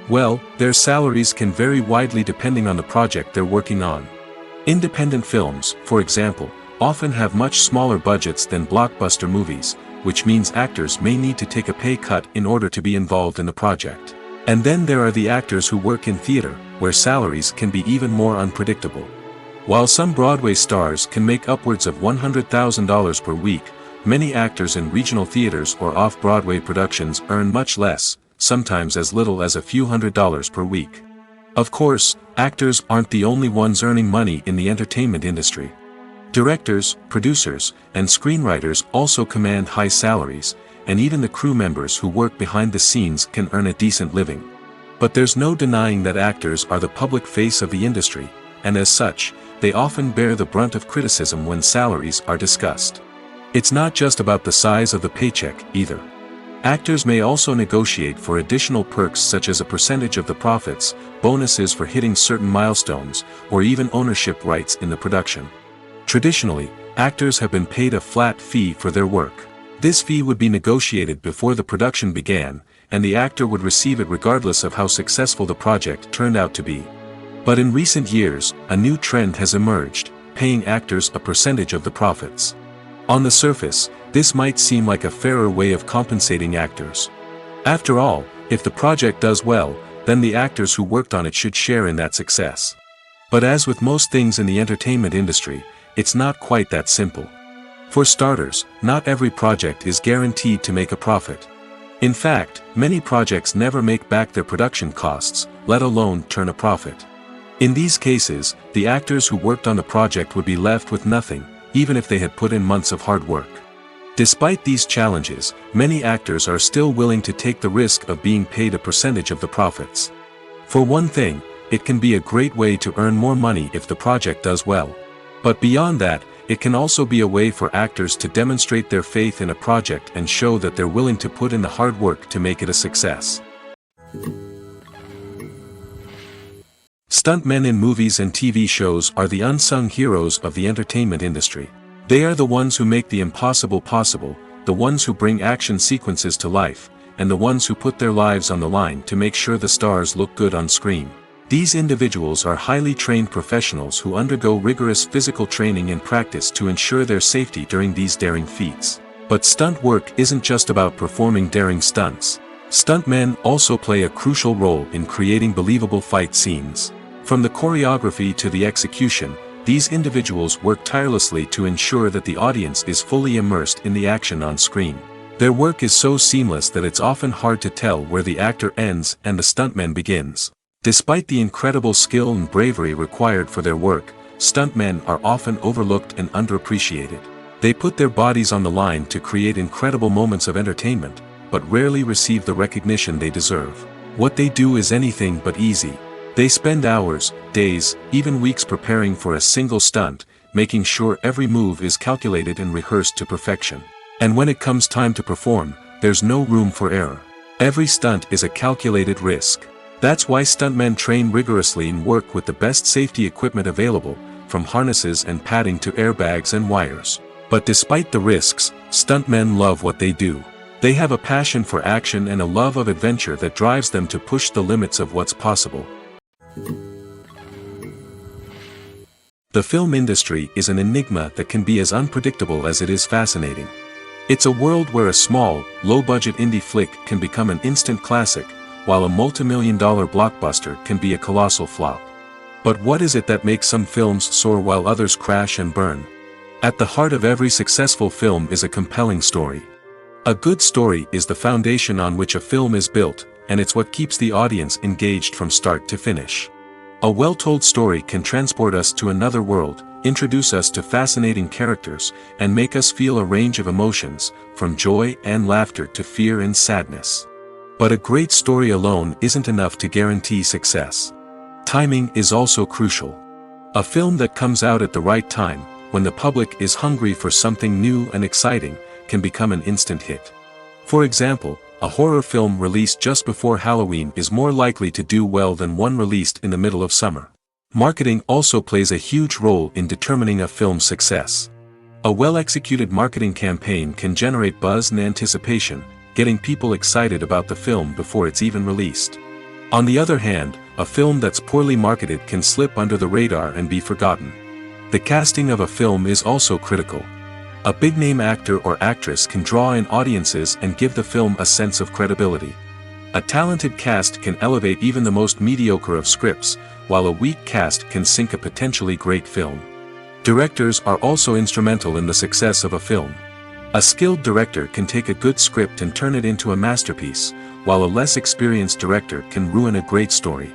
Well, their salaries can vary widely depending on the project they're working on. Independent films, for example, often have much smaller budgets than blockbuster movies, which means actors may need to take a pay cut in order to be involved in the project. And then there are the actors who work in theater, where salaries can be even more unpredictable. While some Broadway stars can make upwards of $100,000 per week, many actors in regional theaters or off-Broadway productions earn much less, sometimes as little as a few $100s per week. Of course, actors aren't the only ones earning money in the entertainment industry. Directors, producers, and screenwriters also command high salaries, and even the crew members who work behind the scenes can earn a decent living. But there's no denying that actors are the public face of the industry, and as such, they often bear the brunt of criticism when salaries are discussed. It's not just about the size of the paycheck, either. Actors may also negotiate for additional perks such as a percentage of the profits, bonuses for hitting certain milestones, or even ownership rights in the production. Traditionally, actors have been paid a flat fee for their work. This fee would be negotiated before the production began, and the actor would receive it regardless of how successful the project turned out to be. But in recent years, a new trend has emerged, paying actors a percentage of the profits. On the surface, this might seem like a fairer way of compensating actors. After all, if the project does well, then the actors who worked on it should share in that success. But as with most things in the entertainment industry, it's not quite that simple. For starters, not every project is guaranteed to make a profit. In fact, many projects never make back their production costs, let alone turn a profit. In these cases, the actors who worked on the project would be left with nothing, even if they had put in months of hard work. Despite these challenges, many actors are still willing to take the risk of being paid a percentage of the profits. For one thing, it can be a great way to earn more money if the project does well. But beyond that, it can also be a way for actors to demonstrate their faith in a project and show that they're willing to put in the hard work to make it a success. Stuntmen in movies and TV shows are the unsung heroes of the entertainment industry. They are the ones who make the impossible possible, the ones who bring action sequences to life, and the ones who put their lives on the line to make sure the stars look good on screen. These individuals are highly trained professionals who undergo rigorous physical training and practice to ensure their safety during these daring feats. But stunt work isn't just about performing daring stunts. Stuntmen also play a crucial role in creating believable fight scenes. From the choreography to the execution, these individuals work tirelessly to ensure that the audience is fully immersed in the action on screen. Their work is so seamless that it's often hard to tell where the actor ends and the stuntman begins. Despite the incredible skill and bravery required for their work, stuntmen are often overlooked and underappreciated. They put their bodies on the line to create incredible moments of entertainment, but rarely receive the recognition they deserve. What they do is anything but easy. They spend hours, days, even weeks preparing for a single stunt, making sure every move is calculated and rehearsed to perfection. And when it comes time to perform, there's no room for error. Every stunt is a calculated risk. That's why stuntmen train rigorously and work with the best safety equipment available, from harnesses and padding to airbags and wires. But despite the risks, stuntmen love what they do. They have a passion for action and a love of adventure that drives them to push the limits of what's possible. The film industry is an enigma that can be as unpredictable as it is fascinating. It's a world where a small, low-budget indie flick can become an instant classic, while a multi-million-dollar blockbuster can be a colossal flop. But what is it that makes some films soar while others crash and burn? At the heart of every successful film is a compelling story. A good story is the foundation on which a film is built, and it's what keeps the audience engaged from start to finish. A well-told story can transport us to another world, introduce us to fascinating characters, and make us feel a range of emotions, from joy and laughter to fear and sadness. But a great story alone isn't enough to guarantee success. Timing is also crucial. A film that comes out at the right time, when the public is hungry for something new and exciting, can become an instant hit. For example, a horror film released just before Halloween is more likely to do well than one released in the middle of summer. Marketing also plays a huge role in determining a film's success. A well-executed marketing campaign can generate buzz and anticipation, getting people excited about the film before it's even released. On the other hand, a film that's poorly marketed can slip under the radar and be forgotten. The casting of a film is also critical. A big-name actor or actress can draw in audiences and give the film a sense of credibility. A talented cast can elevate even the most mediocre of scripts, while a weak cast can sink a potentially great film. Directors are also instrumental in the success of a film. A skilled director can take a good script and turn it into a masterpiece, while a less experienced director can ruin a great story.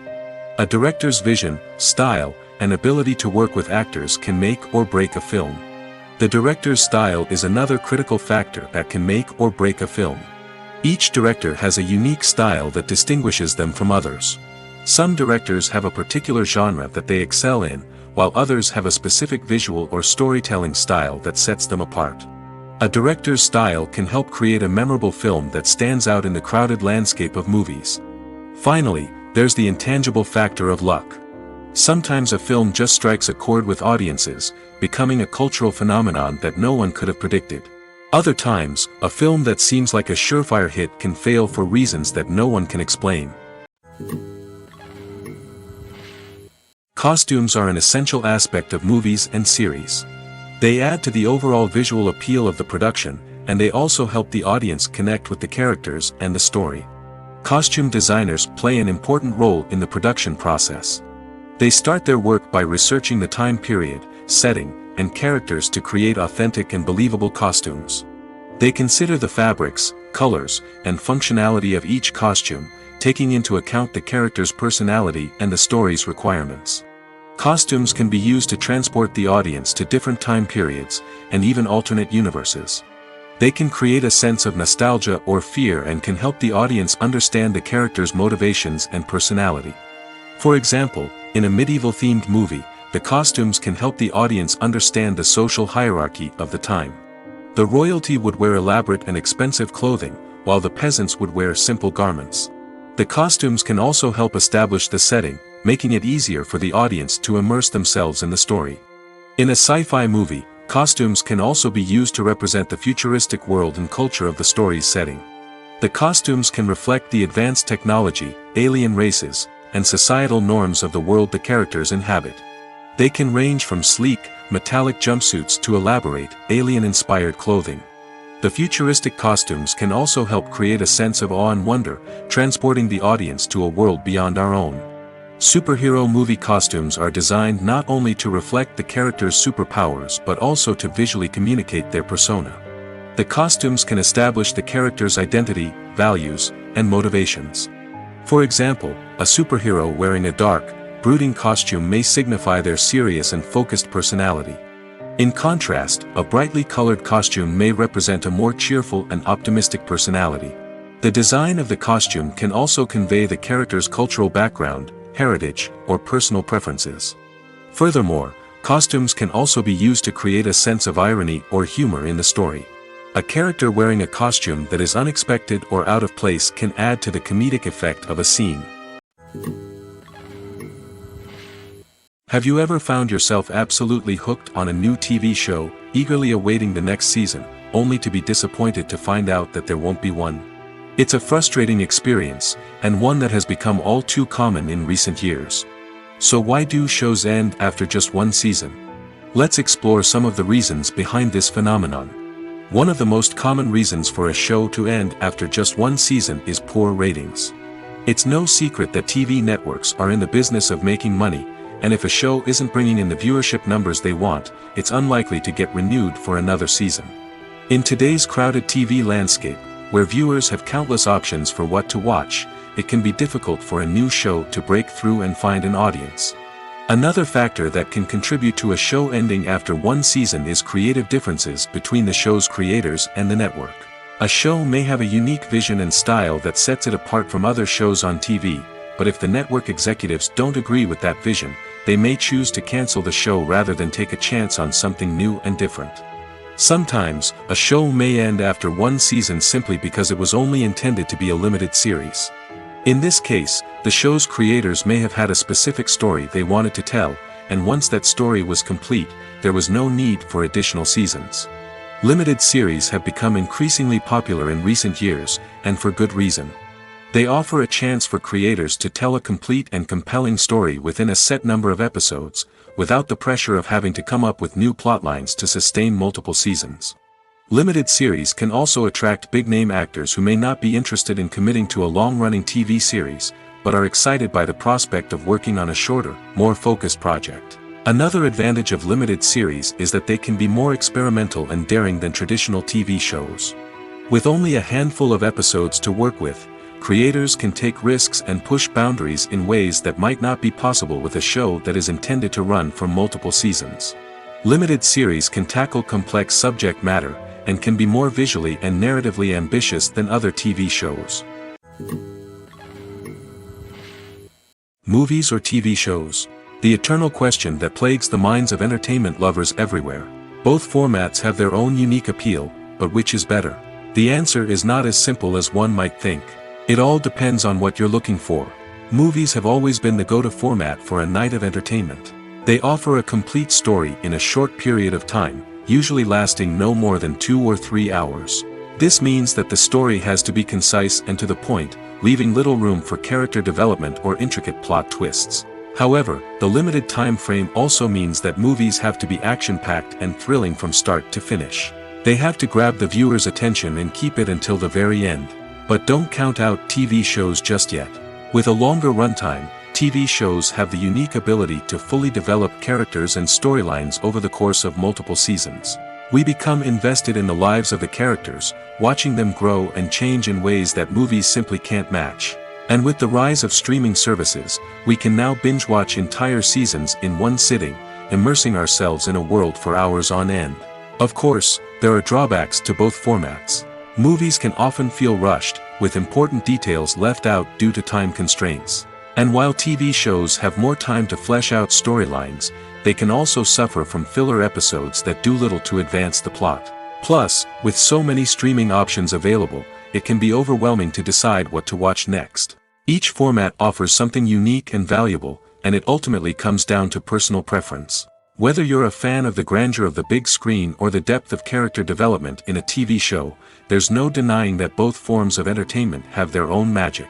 A director's vision, style, and ability to work with actors can make or break a film. The director's style is another critical factor that can make or break a film. Each director has a unique style that distinguishes them from others. Some directors have a particular genre that they excel in, while others have a specific visual or storytelling style that sets them apart. A director's style can help create a memorable film that stands out in the crowded landscape of movies. Finally, there's the intangible factor of luck. Sometimes a film just strikes a chord with audiences, becoming a cultural phenomenon that no one could have predicted. Other times, a film that seems like a surefire hit can fail for reasons that no one can explain. Costumes are an essential aspect of movies and series. They add to the overall visual appeal of the production, and they also help the audience connect with the characters and the story. Costume designers play an important role in the production process. They start their work by researching the time period, setting, and characters to create authentic and believable costumes. They consider the fabrics, colors, and functionality of each costume, taking into account the character's personality and the story's requirements. Costumes can be used to transport the audience to different time periods, and even alternate universes. They can create a sense of nostalgia or fear and can help the audience understand the character's motivations and personality. For example, in a medieval-themed movie, the costumes can help the audience understand the social hierarchy of the time. The royalty would wear elaborate and expensive clothing, while the peasants would wear simple garments. The costumes can also help establish the setting, making it easier for the audience to immerse themselves in the story. In a sci-fi movie, costumes can also be used to represent the futuristic world and culture of the story's setting. The costumes can reflect the advanced technology, alien races, and societal norms of the world the characters inhabit. They can range from sleek, metallic jumpsuits to elaborate, alien-inspired clothing. The futuristic costumes can also help create a sense of awe and wonder, transporting the audience to a world beyond our own. Superhero movie costumes are designed not only to reflect the character's superpowers but also to visually communicate their persona. The costumes can establish the character's identity, values, and motivations. For example, a superhero wearing a dark, brooding costume may signify their serious and focused personality. In contrast, a brightly colored costume may represent a more cheerful and optimistic personality. The design of the costume can also convey the character's cultural background, heritage, or personal preferences. Furthermore, costumes can also be used to create a sense of irony or humor in the story. A character wearing a costume that is unexpected or out of place can add to the comedic effect of a scene. Have you ever found yourself absolutely hooked on a new TV show, eagerly awaiting the next season, only to be disappointed to find out that there won't be one? It's a frustrating experience, and one that has become all too common in recent years. So why do shows end after just one season? Let's explore some of the reasons behind this phenomenon. One of the most common reasons for a show to end after just one season is poor ratings. It's no secret that TV networks are in the business of making money, and if a show isn't bringing in the viewership numbers they want, it's unlikely to get renewed for another season. In today's crowded TV landscape, where viewers have countless options for what to watch, it can be difficult for a new show to break through and find an audience. Another factor that can contribute to a show ending after one season is creative differences between the show's creators and the network. A show may have a unique vision and style that sets it apart from other shows on TV, but if the network executives don't agree with that vision, they may choose to cancel the show rather than take a chance on something new and different. Sometimes, a show may end after one season simply because it was only intended to be a limited series. In this case, the show's creators may have had a specific story they wanted to tell, and once that story was complete, there was no need for additional seasons. Limited series have become increasingly popular in recent years, and for good reason. They offer a chance for creators to tell a complete and compelling story within a set number of episodes, without the pressure of having to come up with new plotlines to sustain multiple seasons. Limited series can also attract big-name actors who may not be interested in committing to a long-running TV series, but are excited by the prospect of working on a shorter, more focused project. Another advantage of limited series is that they can be more experimental and daring than traditional TV shows. With only a handful of episodes to work with, creators can take risks and push boundaries in ways that might not be possible with a show that is intended to run for multiple seasons. Limited series can tackle complex subject matter, and can be more visually and narratively ambitious than other TV shows. Movies or TV shows? The eternal question that plagues the minds of entertainment lovers everywhere. Both formats have their own unique appeal, but which is better? The answer is not as simple as one might think. It all depends on what you're looking for. Movies have always been the go-to format for a night of entertainment. They offer a complete story in a short period of time, usually lasting no more than 2 or 3 hours. This means that the story has to be concise and to the point, leaving little room for character development or intricate plot twists. However, the limited time frame also means that movies have to be action-packed and thrilling from start to finish. They have to grab the viewer's attention and keep it until the very end. But don't count out TV shows just yet. With a longer runtime, TV shows have the unique ability to fully develop characters and storylines over the course of multiple seasons. We become invested in the lives of the characters, watching them grow and change in ways that movies simply can't match. And with the rise of streaming services, we can now binge-watch entire seasons in one sitting, immersing ourselves in a world for hours on end. Of course, there are drawbacks to both formats. Movies can often feel rushed, with important details left out due to time constraints. And while TV shows have more time to flesh out storylines, they can also suffer from filler episodes that do little to advance the plot. Plus, with so many streaming options available, it can be overwhelming to decide what to watch next. Each format offers something unique and valuable, and it ultimately comes down to personal preference. Whether you're a fan of the grandeur of the big screen or the depth of character development in a TV show, there's no denying that both forms of entertainment have their own magic.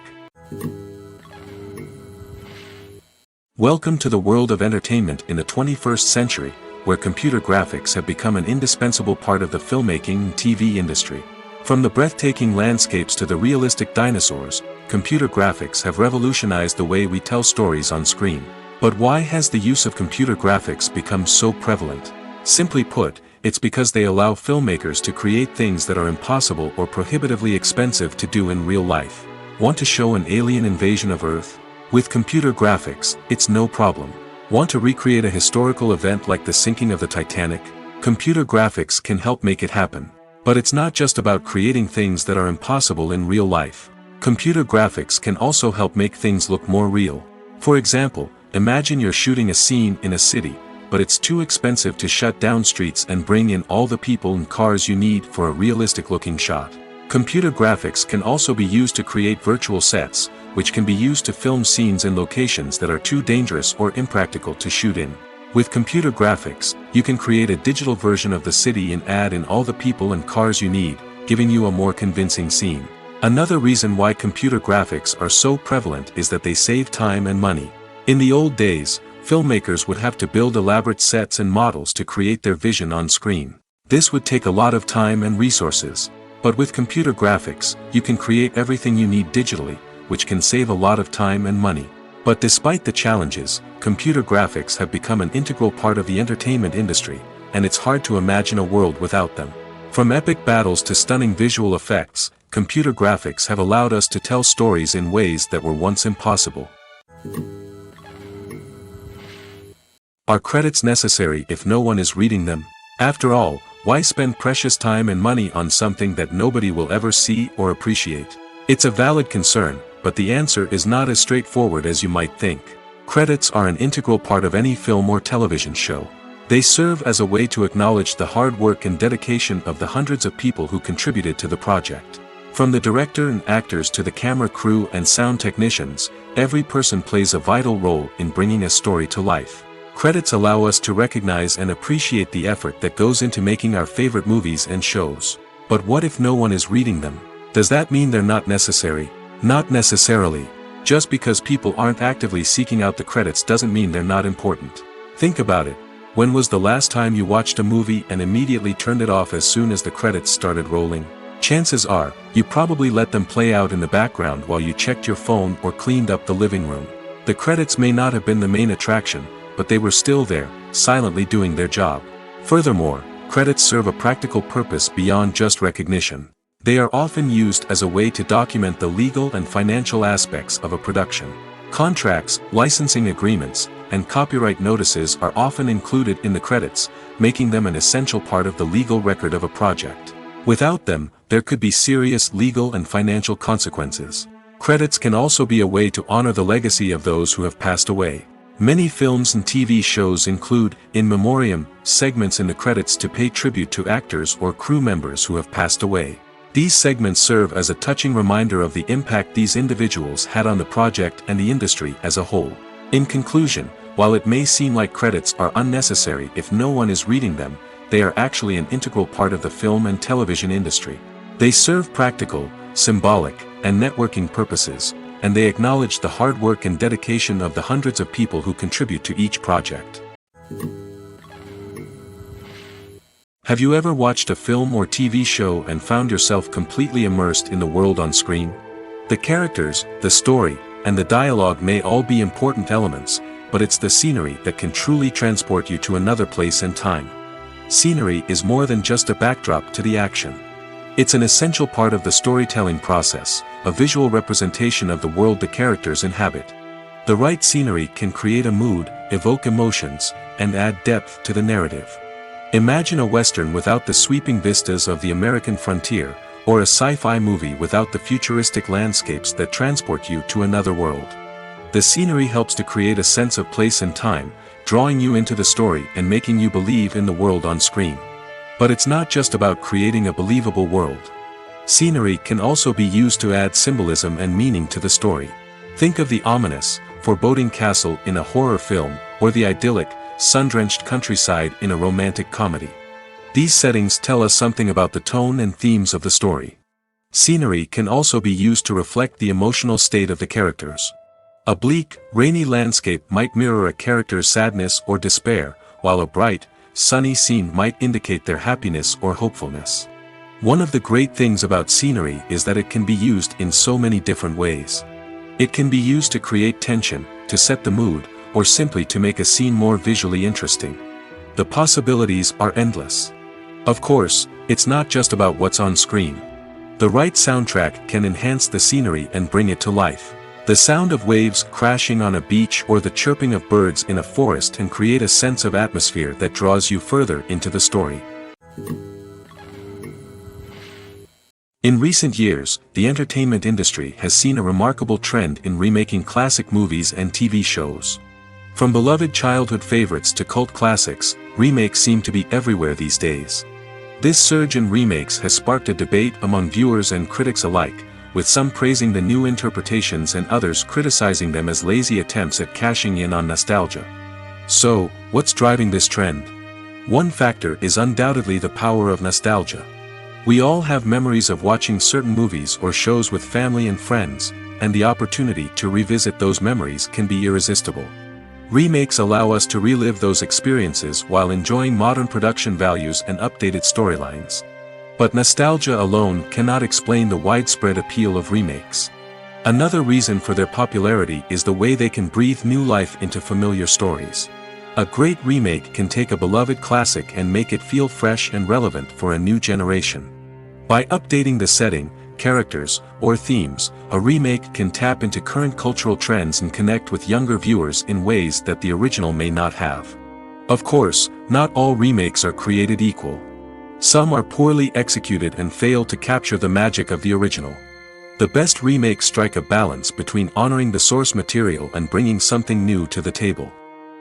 Welcome to the world of entertainment in the 21st century, where computer graphics have become an indispensable part of the filmmaking and TV industry. From the breathtaking landscapes to the realistic dinosaurs, computer graphics have revolutionized the way we tell stories on screen. But why has the use of computer graphics become so prevalent? Simply put, it's because they allow filmmakers to create things that are impossible or prohibitively expensive to do in real life. Want to show an alien invasion of Earth? With computer graphics, it's no problem. Want to recreate a historical event like the sinking of the Titanic? Computer graphics can help make it happen. But it's not just about creating things that are impossible in real life. Computer graphics can also help make things look more real. For example, imagine you're shooting a scene in a city, but it's too expensive to shut down streets and bring in all the people and cars you need for a realistic-looking shot. Computer graphics can also be used to create virtual sets, which can be used to film scenes in locations that are too dangerous or impractical to shoot in. With computer graphics, you can create a digital version of the city and add in all the people and cars you need, giving you a more convincing scene. Another reason why computer graphics are so prevalent is that they save time and money. In the old days, filmmakers would have to build elaborate sets and models to create their vision on screen. This would take a lot of time and resources. But with computer graphics, you can create everything you need digitally, which can save a lot of time and money. But despite the challenges, computer graphics have become an integral part of the entertainment industry, and it's hard to imagine a world without them. From epic battles to stunning visual effects, computer graphics have allowed us to tell stories in ways that were once impossible. Are credits necessary if no one is reading them? After all, why spend precious time and money on something that nobody will ever see or appreciate? It's a valid concern, but the answer is not as straightforward as you might think. Credits are an integral part of any film or television show. They serve as a way to acknowledge the hard work and dedication of the hundreds of people who contributed to the project. From the director and actors to the camera crew and sound technicians, every person plays a vital role in bringing a story to life. Credits allow us to recognize and appreciate the effort that goes into making our favorite movies and shows. But what if no one is reading them? Does that mean they're not necessary? Not necessarily. Just because people aren't actively seeking out the credits doesn't mean they're not important. Think about it. When was the last time you watched a movie and immediately turned it off as soon as the credits started rolling? Chances are, you probably let them play out in the background while you checked your phone or cleaned up the living room. The credits may not have been the main attraction, but they were still there, silently doing their job. Furthermore, credits serve a practical purpose beyond just recognition. They are often used as a way to document the legal and financial aspects of a production. Contracts, licensing agreements, and copyright notices are often included in the credits, making them an essential part of the legal record of a project. Without them, there could be serious legal and financial consequences. Credits can also be a way to honor the legacy of those who have passed away. Many films and TV shows include, in memoriam, segments in the credits to pay tribute to actors or crew members who have passed away. These segments serve as a touching reminder of the impact these individuals had on the project and the industry as a whole. In conclusion, while it may seem like credits are unnecessary if no one is reading them, they are actually an integral part of the film and television industry. They serve practical, symbolic, and networking purposes, and they acknowledge the hard work and dedication of the hundreds of people who contribute to each project. Have you ever watched a film or TV show and found yourself completely immersed in the world on screen? The characters, the story, and the dialogue may all be important elements, but it's the scenery that can truly transport you to another place and time. Scenery is more than just a backdrop to the action. It's an essential part of the storytelling process, a visual representation of the world the characters inhabit. The right scenery can create a mood, evoke emotions, and add depth to the narrative. Imagine a Western without the sweeping vistas of the American frontier, or a sci-fi movie without the futuristic landscapes that transport you to another world. The scenery helps to create a sense of place and time, drawing you into the story and making you believe in the world on screen. But it's not just about creating a believable world. Scenery can also be used to add symbolism and meaning to the story. Think of the ominous, foreboding castle in a horror film, or the idyllic, sun-drenched countryside in a romantic comedy. These settings tell us something about the tone and themes of the story. Scenery can also be used to reflect the emotional state of the characters. A bleak, rainy landscape might mirror a character's sadness or despair, while a bright, sunny scene might indicate their happiness or hopefulness. One of the great things about scenery is that it can be used in so many different ways. It can be used to create tension, to set the mood, or simply to make a scene more visually interesting. The possibilities are endless. Of course, it's not just about what's on screen. The right soundtrack can enhance the scenery and bring it to life. The sound of waves crashing on a beach or the chirping of birds in a forest can create a sense of atmosphere that draws you further into the story. In recent years, the entertainment industry has seen a remarkable trend in remaking classic movies and TV shows. From beloved childhood favorites to cult classics, remakes seem to be everywhere these days. This surge in remakes has sparked a debate among viewers and critics alike, with some praising the new interpretations and others criticizing them as lazy attempts at cashing in on nostalgia. So, what's driving this trend? One factor is undoubtedly the power of nostalgia. We all have memories of watching certain movies or shows with family and friends, and the opportunity to revisit those memories can be irresistible. Remakes allow us to relive those experiences while enjoying modern production values and updated storylines. But nostalgia alone cannot explain the widespread appeal of remakes. Another reason for their popularity is the way they can breathe new life into familiar stories. A great remake can take a beloved classic and make it feel fresh and relevant for a new generation. By updating the setting, characters, or themes, a remake can tap into current cultural trends and connect with younger viewers in ways that the original may not have. Of course, not all remakes are created equal. Some are poorly executed and fail to capture the magic of the original. The best remakes strike a balance between honoring the source material and bringing something new to the table.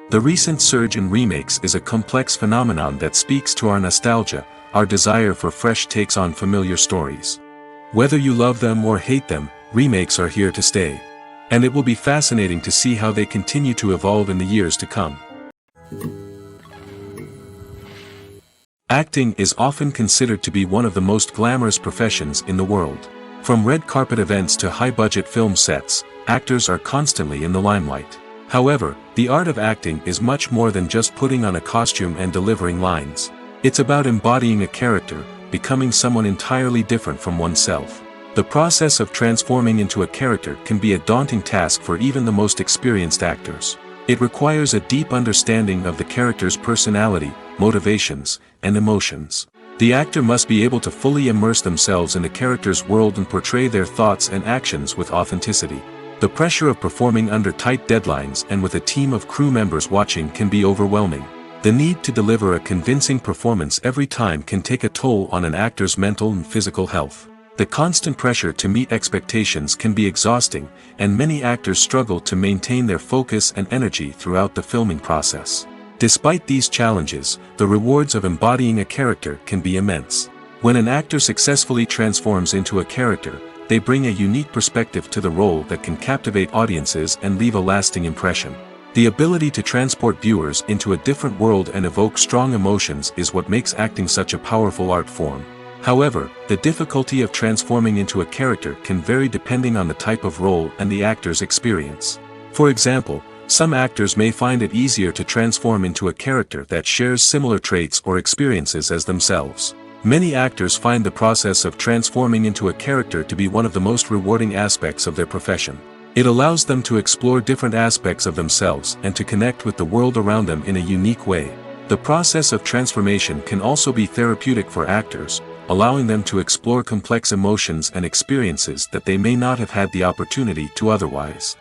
The recent surge in remakes is a complex phenomenon that speaks to our nostalgia, our desire for fresh takes on familiar stories. Whether you love them or hate them, remakes are here to stay. And it will be fascinating to see how they continue to evolve in the years to come. Acting is often considered to be one of the most glamorous professions in the world. From red carpet events to high-budget film sets, actors are constantly in the limelight. However, the art of acting is much more than just putting on a costume and delivering lines. It's about embodying a character, becoming someone entirely different from oneself. The process of transforming into a character can be a daunting task for even the most experienced actors. It requires a deep understanding of the character's personality, motivations, and emotions. The actor must be able to fully immerse themselves in the character's world and portray their thoughts and actions with authenticity. The pressure of performing under tight deadlines and with a team of crew members watching can be overwhelming. The need to deliver a convincing performance every time can take a toll on an actor's mental and physical health. The constant pressure to meet expectations can be exhausting, and many actors struggle to maintain their focus and energy throughout the filming process. Despite these challenges, the rewards of embodying a character can be immense. When an actor successfully transforms into a character, they bring a unique perspective to the role that can captivate audiences and leave a lasting impression. The ability to transport viewers into a different world and evoke strong emotions is what makes acting such a powerful art form. However, the difficulty of transforming into a character can vary depending on the type of role and the actor's experience. For example, some actors may find it easier to transform into a character that shares similar traits or experiences as themselves. Many actors find the process of transforming into a character to be one of the most rewarding aspects of their profession. It allows them to explore different aspects of themselves and to connect with the world around them in a unique way. The process of transformation can also be therapeutic for actors, allowing them to explore complex emotions and experiences that they may not have had the opportunity to otherwise.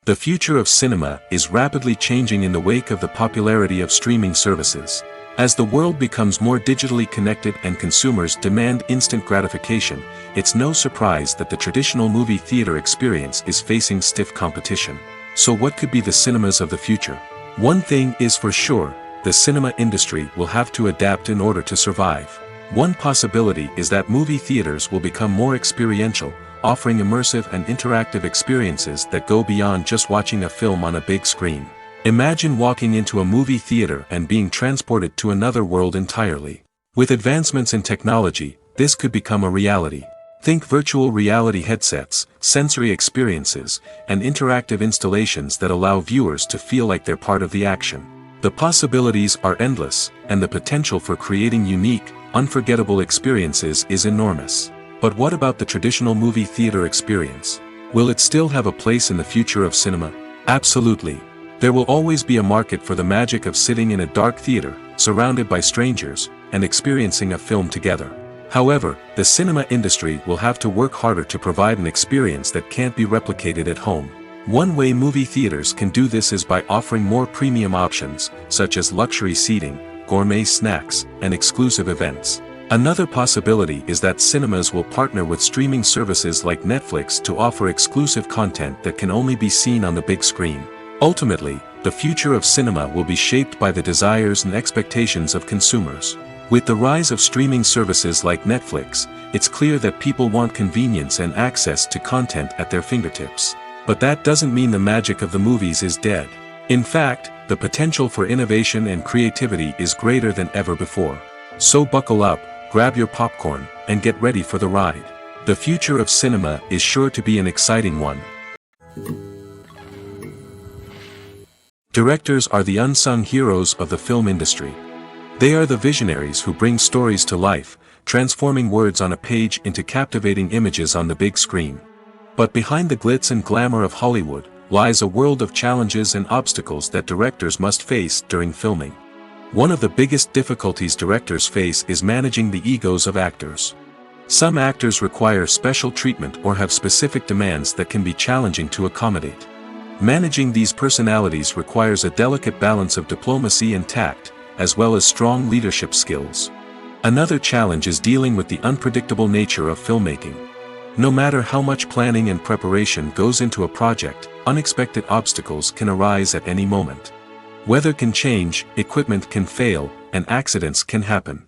The future of cinema is rapidly changing in the wake of the popularity of streaming services. As the world becomes more digitally connected and consumers demand instant gratification, it's no surprise that the traditional movie theater experience is facing stiff competition. So what could be the cinemas of the future? One thing is for sure, the cinema industry will have to adapt in order to survive. One possibility is that movie theaters will become more experiential, offering immersive and interactive experiences that go beyond just watching a film on a big screen. Imagine walking into a movie theater and being transported to another world entirely. With advancements in technology, this could become a reality. Think virtual reality headsets, sensory experiences, and interactive installations that allow viewers to feel like they're part of the action. The possibilities are endless, and the potential for creating unique, unforgettable experiences is enormous. But what about the traditional movie theater experience? Will it still have a place in the future of cinema? Absolutely. There will always be a market for the magic of sitting in a dark theater, surrounded by strangers, and experiencing a film together. However, the cinema industry will have to work harder to provide an experience that can't be replicated at home. One way movie theaters can do this is by offering more premium options, such as luxury seating, gourmet snacks, and exclusive events. Another possibility is that cinemas will partner with streaming services like Netflix to offer exclusive content that can only be seen on the big screen. Ultimately, the future of cinema will be shaped by the desires and expectations of consumers. With the rise of streaming services like Netflix, it's clear that people want convenience and access to content at their fingertips. But that doesn't mean the magic of the movies is dead. In fact, the potential for innovation and creativity is greater than ever before. So buckle up, grab your popcorn, and get ready for the ride. The future of cinema is sure to be an exciting one. Directors are the unsung heroes of the film industry. They are the visionaries who bring stories to life, transforming words on a page into captivating images on the big screen. But behind the glitz and glamour of Hollywood, lies a world of challenges and obstacles that directors must face during filming. One of the biggest difficulties directors face is managing the egos of actors. Some actors require special treatment or have specific demands that can be challenging to accommodate. Managing these personalities requires a delicate balance of diplomacy and tact, as well as strong leadership skills. Another challenge is dealing with the unpredictable nature of filmmaking. No matter how much planning and preparation goes into a project, unexpected obstacles can arise at any moment. Weather can change, equipment can fail, and accidents can happen.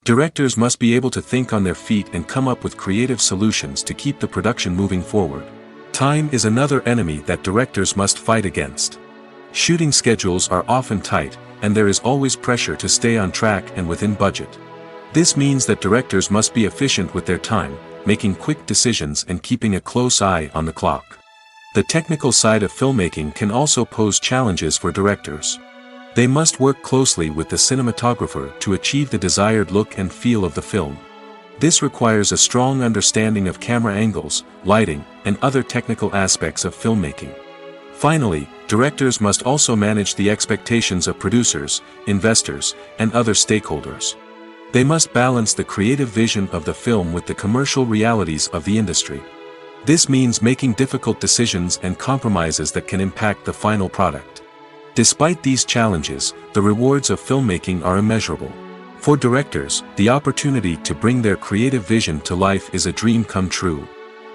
Directors must be able to think on their feet and come up with creative solutions to keep the production moving forward. Time is another enemy that directors must fight against. Shooting schedules are often tight, and there is always pressure to stay on track and within budget. This means that directors must be efficient with their time, making quick decisions and keeping a close eye on the clock. The technical side of filmmaking can also pose challenges for directors. They must work closely with the cinematographer to achieve the desired look and feel of the film. This requires a strong understanding of camera angles, lighting, and other technical aspects of filmmaking. Finally, directors must also manage the expectations of producers, investors, and other stakeholders. They must balance the creative vision of the film with the commercial realities of the industry. This means making difficult decisions and compromises that can impact the final product. Despite these challenges, the rewards of filmmaking are immeasurable. For directors, the opportunity to bring their creative vision to life is a dream come true.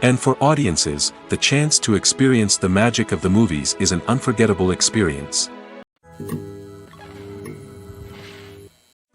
And for audiences, the chance to experience the magic of the movies is an unforgettable experience.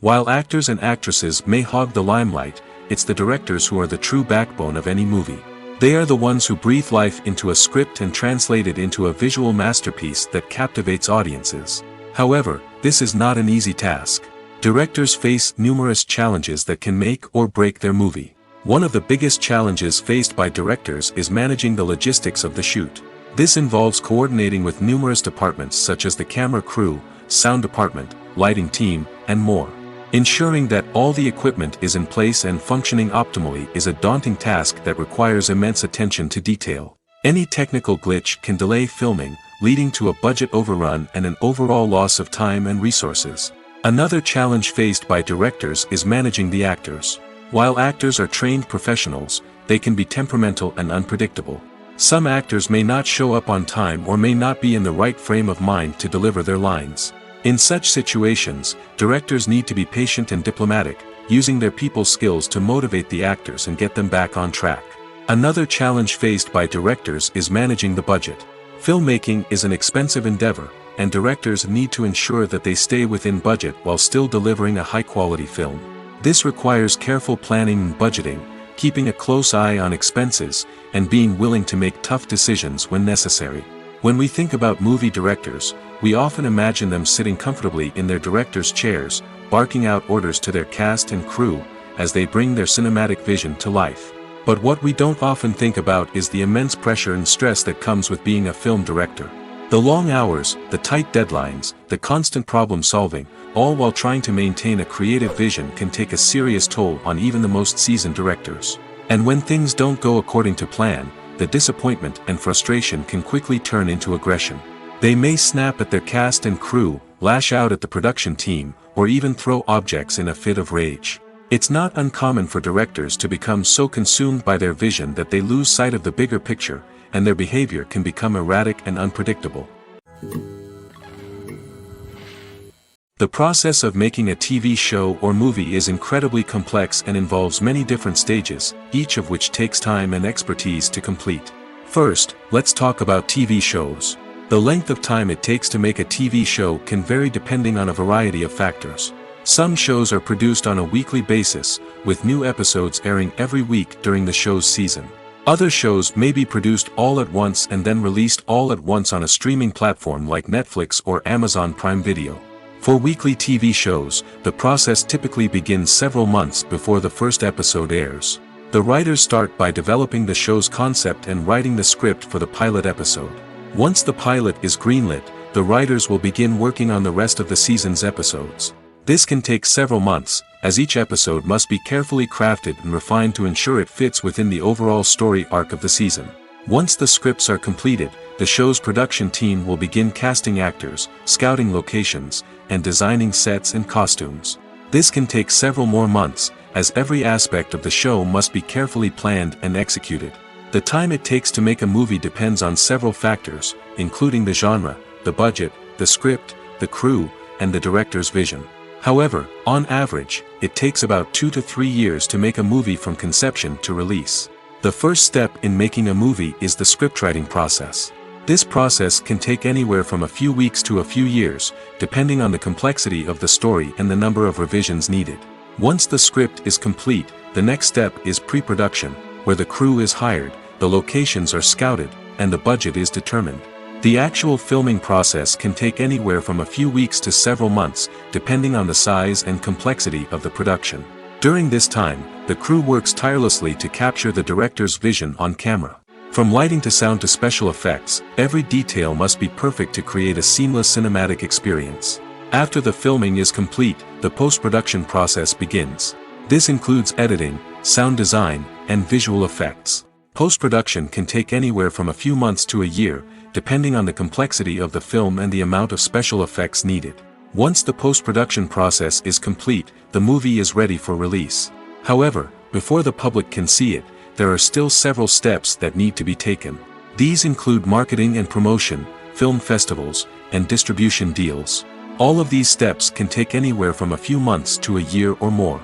While actors and actresses may hog the limelight, it's the directors who are the true backbone of any movie. They are the ones who breathe life into a script and translate it into a visual masterpiece that captivates audiences. However, this is not an easy task. Directors face numerous challenges that can make or break their movie. One of the biggest challenges faced by directors is managing the logistics of the shoot. This involves coordinating with numerous departments such as the camera crew, sound department, lighting team, and more. Ensuring that all the equipment is in place and functioning optimally is a daunting task that requires immense attention to detail. Any technical glitch can delay filming, leading to a budget overrun and an overall loss of time and resources. Another challenge faced by directors is managing the actors. While actors are trained professionals, they can be temperamental and unpredictable. Some actors may not show up on time or may not be in the right frame of mind to deliver their lines. In such situations, directors need to be patient and diplomatic, using their people skills to motivate the actors and get them back on track. Another challenge faced by directors is managing the budget. Filmmaking is an expensive endeavor, and directors need to ensure that they stay within budget while still delivering a high-quality film. This requires careful planning and budgeting, keeping a close eye on expenses, and being willing to make tough decisions when necessary. When we think about movie directors, we often imagine them sitting comfortably in their director's chairs, barking out orders to their cast and crew, as they bring their cinematic vision to life. But what we don't often think about is the immense pressure and stress that comes with being a film director. The long hours, the tight deadlines, the constant problem solving, all while trying to maintain a creative vision can take a serious toll on even the most seasoned directors. And when things don't go according to plan, the disappointment and frustration can quickly turn into aggression. They may snap at their cast and crew, lash out at the production team, or even throw objects in a fit of rage. It's not uncommon for directors to become so consumed by their vision that they lose sight of the bigger picture, and their behavior can become erratic and unpredictable. The process of making a TV show or movie is incredibly complex and involves many different stages, each of which takes time and expertise to complete. First, let's talk about TV shows. The length of time it takes to make a TV show can vary depending on a variety of factors. Some shows are produced on a weekly basis, with new episodes airing every week during the show's season. Other shows may be produced all at once and then released all at once on a streaming platform like Netflix or Amazon Prime Video. For weekly TV shows, the process typically begins several months before the first episode airs. The writers start by developing the show's concept and writing the script for the pilot episode. Once the pilot is greenlit, the writers will begin working on the rest of the season's episodes. This can take several months, as each episode must be carefully crafted and refined to ensure it fits within the overall story arc of the season. Once the scripts are completed, the show's production team will begin casting actors, scouting locations, and designing sets and costumes. This can take several more months, as every aspect of the show must be carefully planned and executed. The time it takes to make a movie depends on several factors, including the genre, the budget, the script, the crew, and the director's vision. However, on average, it takes about 2 to 3 years to make a movie from conception to release. The first step in making a movie is the scriptwriting process. This process can take anywhere from a few weeks to a few years, depending on the complexity of the story and the number of revisions needed. Once the script is complete, the next step is pre-production, where the crew is hired, the locations are scouted, and the budget is determined. The actual filming process can take anywhere from a few weeks to several months, depending on the size and complexity of the production. During this time, the crew works tirelessly to capture the director's vision on camera. From lighting to sound to special effects, every detail must be perfect to create a seamless cinematic experience. After the filming is complete, the post-production process begins. This includes editing, sound design, and visual effects. Post-production can take anywhere from a few months to a year, depending on the complexity of the film and the amount of special effects needed. Once the post-production process is complete, the movie is ready for release. However, before the public can see it, there are still several steps that need to be taken. These include marketing and promotion, film festivals, and distribution deals. All of these steps can take anywhere from a few months to a year or more.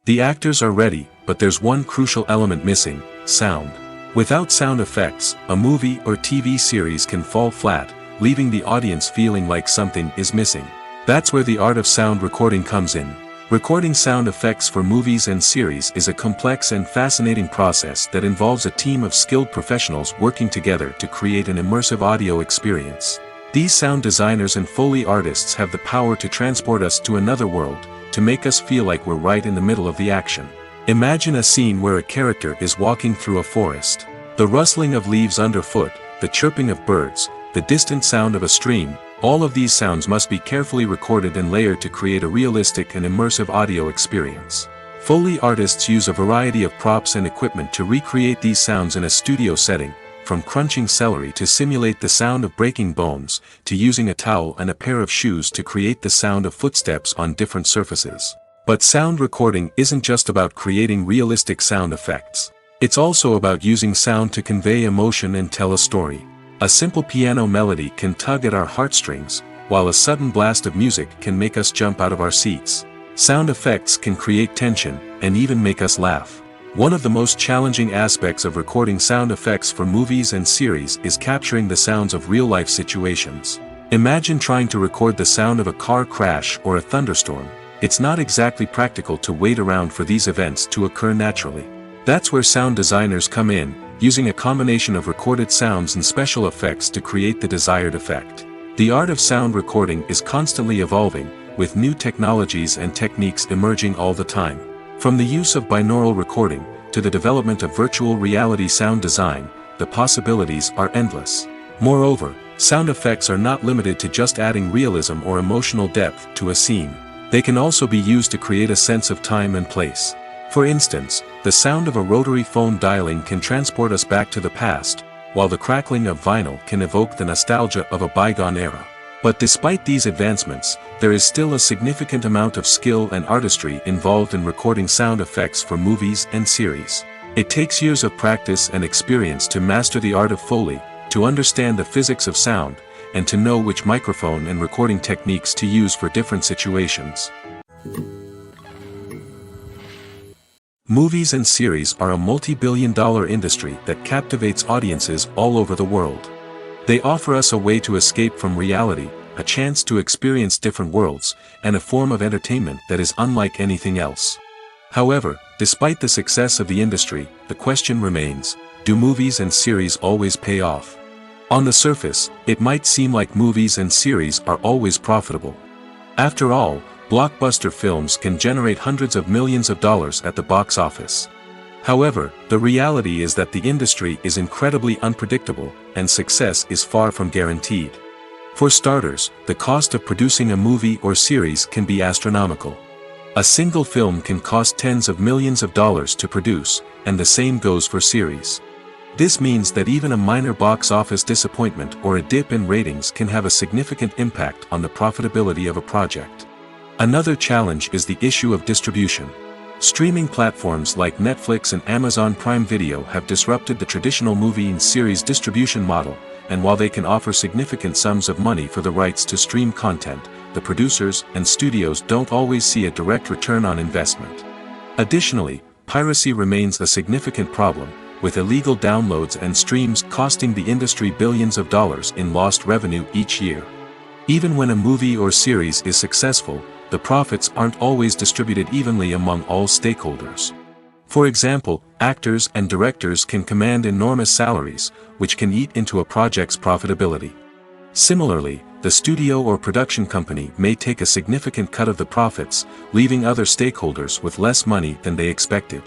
The actors are ready, but there's one crucial element missing: sound. Without sound effects, a movie or TV series can fall flat, leaving the audience feeling like something is missing. That's where the art of sound recording comes in. Recording sound effects for movies and series is a complex and fascinating process that involves a team of skilled professionals working together to create an immersive audio experience. These sound designers and Foley artists have the power to transport us to another world, to make us feel like we're right in the middle of the action. Imagine a scene where a character is walking through a forest. The rustling of leaves underfoot, the chirping of birds, the distant sound of a stream, all of these sounds must be carefully recorded and layered to create a realistic and immersive audio experience. Foley artists use a variety of props and equipment to recreate these sounds in a studio setting, from crunching celery to simulate the sound of breaking bones, to using a towel and a pair of shoes to create the sound of footsteps on different surfaces. But sound recording isn't just about creating realistic sound effects. It's also about using sound to convey emotion and tell a story. A simple piano melody can tug at our heartstrings, while a sudden blast of music can make us jump out of our seats. Sound effects can create tension, and even make us laugh. One of the most challenging aspects of recording sound effects for movies and series is capturing the sounds of real-life situations. Imagine trying to record the sound of a car crash or a thunderstorm. It's not exactly practical to wait around for these events to occur naturally. That's where sound designers come in, using a combination of recorded sounds and special effects to create the desired effect. The art of sound recording is constantly evolving, with new technologies and techniques emerging all the time. From the use of binaural recording, to the development of virtual reality sound design, the possibilities are endless. Moreover, sound effects are not limited to just adding realism or emotional depth to a scene. They can also be used to create a sense of time and place. For instance, the sound of a rotary phone dialing can transport us back to the past, while the crackling of vinyl can evoke the nostalgia of a bygone era. But despite these advancements, there is still a significant amount of skill and artistry involved in recording sound effects for movies and series. It takes years of practice and experience to master the art of Foley, to understand the physics of sound, and to know which microphone and recording techniques to use for different situations. Movies and series are a multi-billion-dollar industry that captivates audiences all over the world. They offer us a way to escape from reality, a chance to experience different worlds, and a form of entertainment that is unlike anything else. However, despite the success of the industry, the question remains, do movies and series always pay off? On the surface, it might seem like movies and series are always profitable. After all, blockbuster films can generate hundreds of millions of dollars at the box office. However, the reality is that the industry is incredibly unpredictable, and success is far from guaranteed. For starters, the cost of producing a movie or series can be astronomical. A single film can cost tens of millions of dollars to produce, and the same goes for series. This means that even a minor box office disappointment or a dip in ratings can have a significant impact on the profitability of a project. Another challenge is the issue of distribution. Streaming platforms like Netflix and Amazon Prime Video have disrupted the traditional movie and series distribution model, and while they can offer significant sums of money for the rights to stream content, the producers and studios don't always see a direct return on investment. Additionally, piracy remains a significant problem, with illegal downloads and streams costing the industry billions of dollars in lost revenue each year. Even when a movie or series is successful, the profits aren't always distributed evenly among all stakeholders. For example, actors and directors can command enormous salaries, which can eat into a project's profitability. Similarly, the studio or production company may take a significant cut of the profits, leaving other stakeholders with less money than they expected.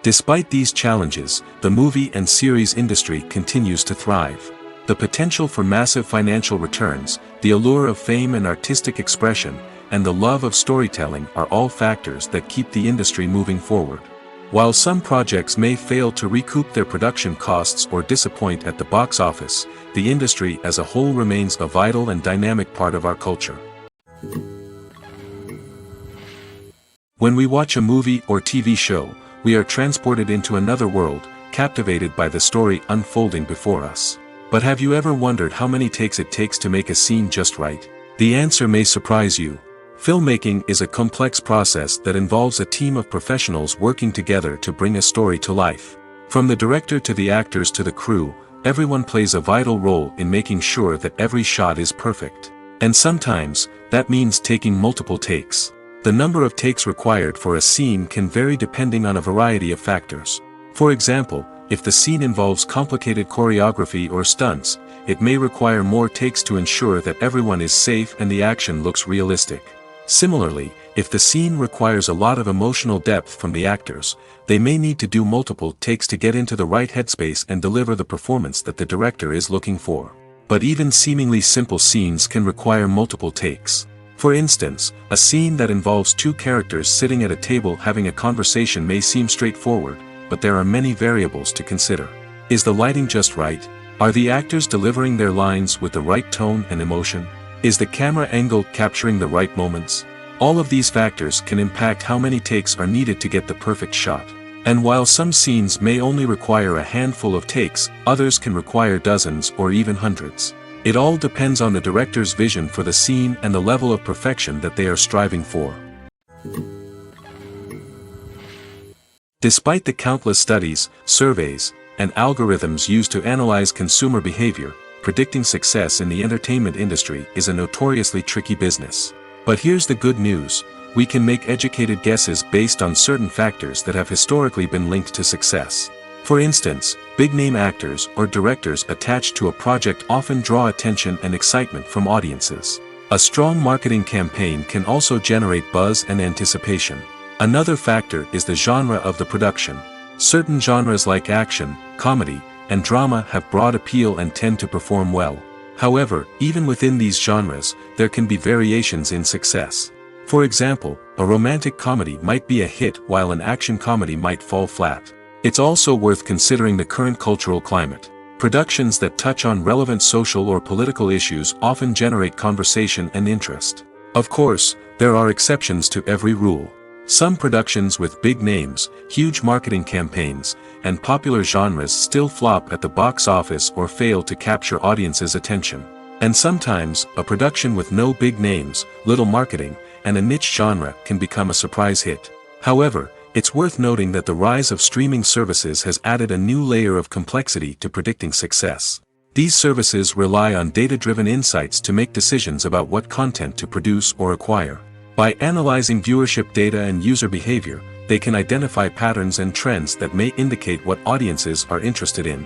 Despite these challenges, the movie and series industry continues to thrive. The potential for massive financial returns, the allure of fame and artistic expression, and the love of storytelling are all factors that keep the industry moving forward. While some projects may fail to recoup their production costs or disappoint at the box office, the industry as a whole remains a vital and dynamic part of our culture. When we watch a movie or TV show, we are transported into another world, captivated by the story unfolding before us. But have you ever wondered how many takes it takes to make a scene just right? The answer may surprise you. Filmmaking is a complex process that involves a team of professionals working together to bring a story to life. From the director to the actors to the crew, everyone plays a vital role in making sure that every shot is perfect. And sometimes, that means taking multiple takes. The number of takes required for a scene can vary depending on a variety of factors. For example, if the scene involves complicated choreography or stunts, it may require more takes to ensure that everyone is safe and the action looks realistic. Similarly, if the scene requires a lot of emotional depth from the actors, they may need to do multiple takes to get into the right headspace and deliver the performance that the director is looking for. But even seemingly simple scenes can require multiple takes. For instance, a scene that involves two characters sitting at a table having a conversation may seem straightforward, but there are many variables to consider. Is the lighting just right? Are the actors delivering their lines with the right tone and emotion? Is the camera angle capturing the right moments? All of these factors can impact how many takes are needed to get the perfect shot. And while some scenes may only require a handful of takes, others can require dozens or even hundreds. It all depends on the director's vision for the scene and the level of perfection that they are striving for. Despite the countless studies, surveys, and algorithms used to analyze consumer behavior, predicting success in the entertainment industry is a notoriously tricky business. But here's the good news: we can make educated guesses based on certain factors that have historically been linked to success. For instance, big-name actors or directors attached to a project often draw attention and excitement from audiences. A strong marketing campaign can also generate buzz and anticipation. Another factor is the genre of the production. Certain genres like action, comedy, and drama have broad appeal and tend to perform well. However, even within these genres, there can be variations in success. For example, a romantic comedy might be a hit while an action comedy might fall flat. It's also worth considering the current cultural climate. Productions that touch on relevant social or political issues often generate conversation and interest. Of course, there are exceptions to every rule. Some productions with big names, huge marketing campaigns, and popular genres still flop at the box office or fail to capture audiences' attention. And sometimes, a production with no big names, little marketing, and a niche genre can become a surprise hit. However, it's worth noting that the rise of streaming services has added a new layer of complexity to predicting success. These services rely on data-driven insights to make decisions about what content to produce or acquire. By analyzing viewership data and user behavior, they can identify patterns and trends that may indicate what audiences are interested in.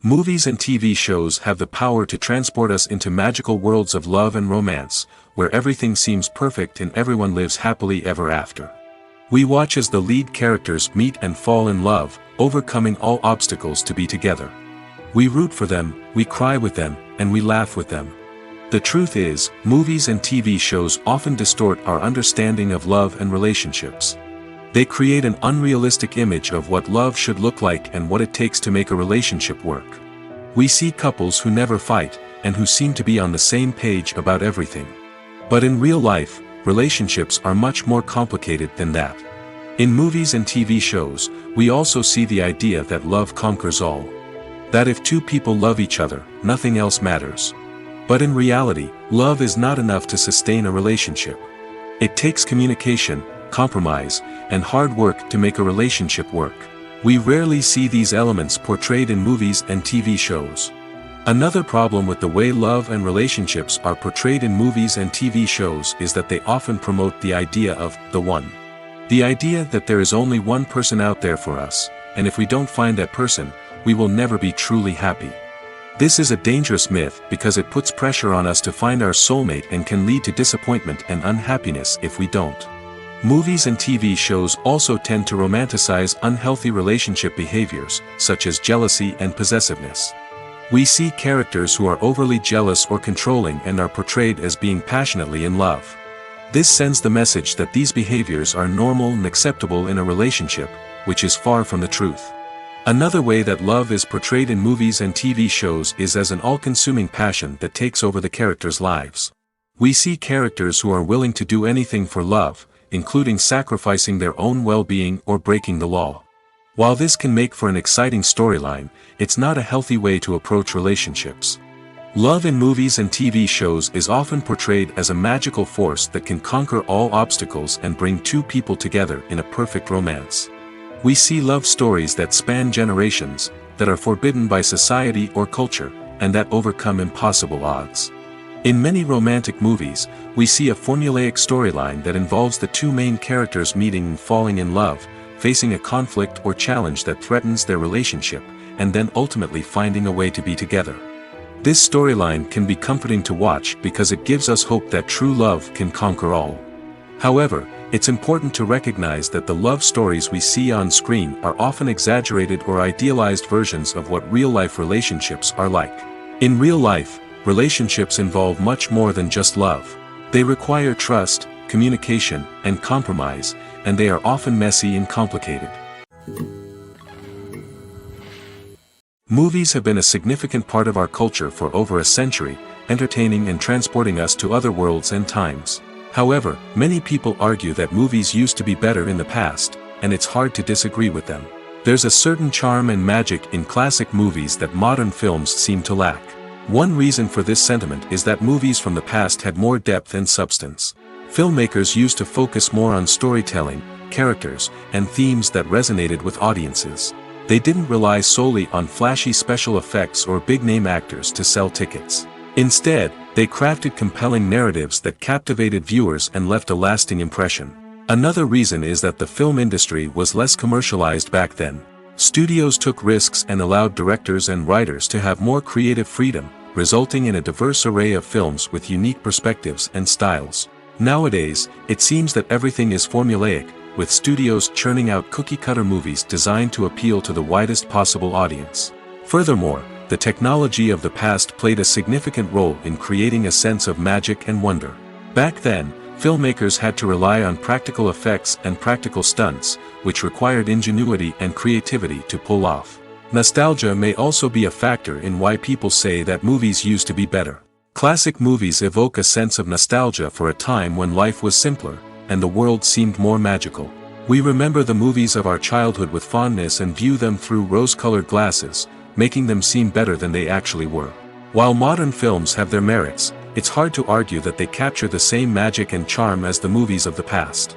Movies and TV shows have the power to transport us into magical worlds of love and romance, where everything seems perfect and everyone lives happily ever after. We watch as the lead characters meet and fall in love, overcoming all obstacles to be together. We root for them, we cry with them, and we laugh with them. The truth is, movies and TV shows often distort our understanding of love and relationships. They create an unrealistic image of what love should look like and what it takes to make a relationship work. We see couples who never fight, and who seem to be on the same page about everything. But in real life, relationships are much more complicated than that. In movies and TV shows, we also see the idea that love conquers all. That if two people love each other, nothing else matters. But in reality, love is not enough to sustain a relationship. It takes communication, compromise, and hard work to make a relationship work. We rarely see these elements portrayed in movies and TV shows. Another problem with the way love and relationships are portrayed in movies and TV shows is that they often promote the idea of the one. The idea that there is only one person out there for us, and if we don't find that person, we will never be truly happy. This is a dangerous myth because it puts pressure on us to find our soulmate and can lead to disappointment and unhappiness if we don't. Movies and TV shows also tend to romanticize unhealthy relationship behaviors, such as jealousy and possessiveness. We see characters who are overly jealous or controlling and are portrayed as being passionately in love. This sends the message that these behaviors are normal and acceptable in a relationship, which is far from the truth. Another way that love is portrayed in movies and TV shows is as an all-consuming passion that takes over the characters' lives. We see characters who are willing to do anything for love, including sacrificing their own well-being or breaking the law. While this can make for an exciting storyline, it's not a healthy way to approach relationships. Love in movies and TV shows is often portrayed as a magical force that can conquer all obstacles and bring two people together in a perfect romance. We see love stories that span generations, that are forbidden by society or culture, and that overcome impossible odds. In many romantic movies, we see a formulaic storyline that involves the two main characters meeting and falling in love, facing a conflict or challenge that threatens their relationship, and then ultimately finding a way to be together. This storyline can be comforting to watch because it gives us hope that true love can conquer all. However, it's important to recognize that the love stories we see on screen are often exaggerated or idealized versions of what real-life relationships are like. In real life, relationships involve much more than just love. They require trust, communication, and compromise, and they are often messy and complicated. Movies have been a significant part of our culture for over a century, entertaining and transporting us to other worlds and times. However, many people argue that movies used to be better in the past, and it's hard to disagree with them. There's a certain charm and magic in classic movies that modern films seem to lack. One reason for this sentiment is that movies from the past had more depth and substance. Filmmakers used to focus more on storytelling, characters, and themes that resonated with audiences. They didn't rely solely on flashy special effects or big-name actors to sell tickets. Instead, they crafted compelling narratives that captivated viewers and left a lasting impression. Another reason is that the film industry was less commercialized back then. Studios took risks and allowed directors and writers to have more creative freedom, resulting in a diverse array of films with unique perspectives and styles. Nowadays, it seems that everything is formulaic, with studios churning out cookie-cutter movies designed to appeal to the widest possible audience. Furthermore, the technology of the past played a significant role in creating a sense of magic and wonder. Back then, filmmakers had to rely on practical effects and practical stunts, which required ingenuity and creativity to pull off. Nostalgia may also be a factor in why people say that movies used to be better. Classic movies evoke a sense of nostalgia for a time when life was simpler, and the world seemed more magical. We remember the movies of our childhood with fondness and view them through rose-colored glasses, making them seem better than they actually were. While modern films have their merits, it's hard to argue that they capture the same magic and charm as the movies of the past.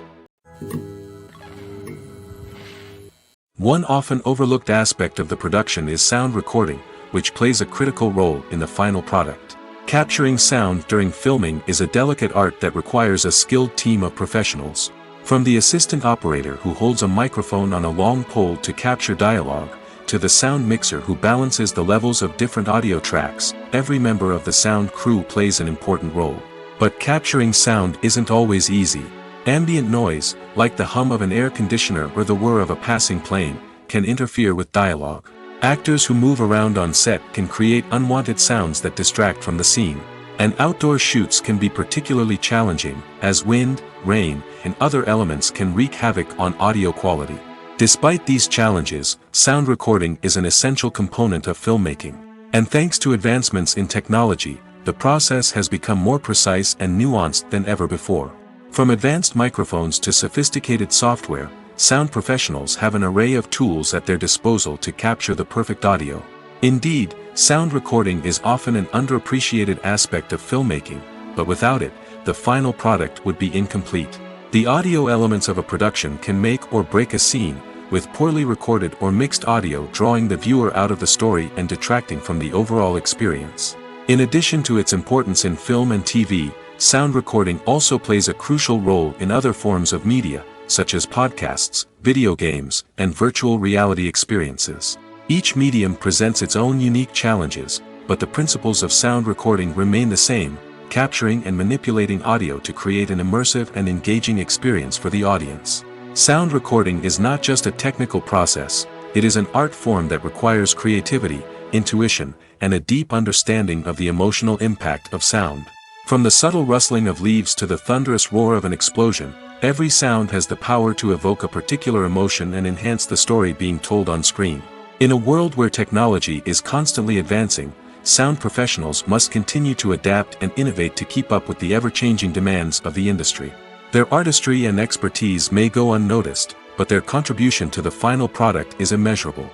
One often overlooked aspect of the production is sound recording, which plays a critical role in the final product. Capturing sound during filming is a delicate art that requires a skilled team of professionals. From the assistant operator who holds a microphone on a long pole to capture dialogue, to the sound mixer who balances the levels of different audio tracks, every member of the sound crew plays an important role. But capturing sound isn't always easy. Ambient noise, like the hum of an air conditioner or the whir of a passing plane, can interfere with dialogue. Actors who move around on set can create unwanted sounds that distract from the scene. And outdoor shoots can be particularly challenging, as wind, rain, and other elements can wreak havoc on audio quality. Despite these challenges, sound recording is an essential component of filmmaking. And thanks to advancements in technology, the process has become more precise and nuanced than ever before. From advanced microphones to sophisticated software, sound professionals have an array of tools at their disposal to capture the perfect audio. Indeed, sound recording is often an underappreciated aspect of filmmaking, but without it, the final product would be incomplete. The audio elements of a production can make or break a scene, with poorly recorded or mixed audio drawing the viewer out of the story and detracting from the overall experience. In addition to its importance in film and TV, sound recording also plays a crucial role in other forms of media, such as podcasts, video games, and virtual reality experiences. Each medium presents its own unique challenges, but the principles of sound recording remain the same, capturing and manipulating audio to create an immersive and engaging experience for the audience. Sound recording is not just a technical process, it is an art form that requires creativity, intuition, and a deep understanding of the emotional impact of sound. From the subtle rustling of leaves to the thunderous roar of an explosion, every sound has the power to evoke a particular emotion and enhance the story being told on screen. In a world where technology is constantly advancing, sound professionals must continue to adapt and innovate to keep up with the ever-changing demands of the industry. Their artistry and expertise may go unnoticed, but their contribution to the final product is immeasurable.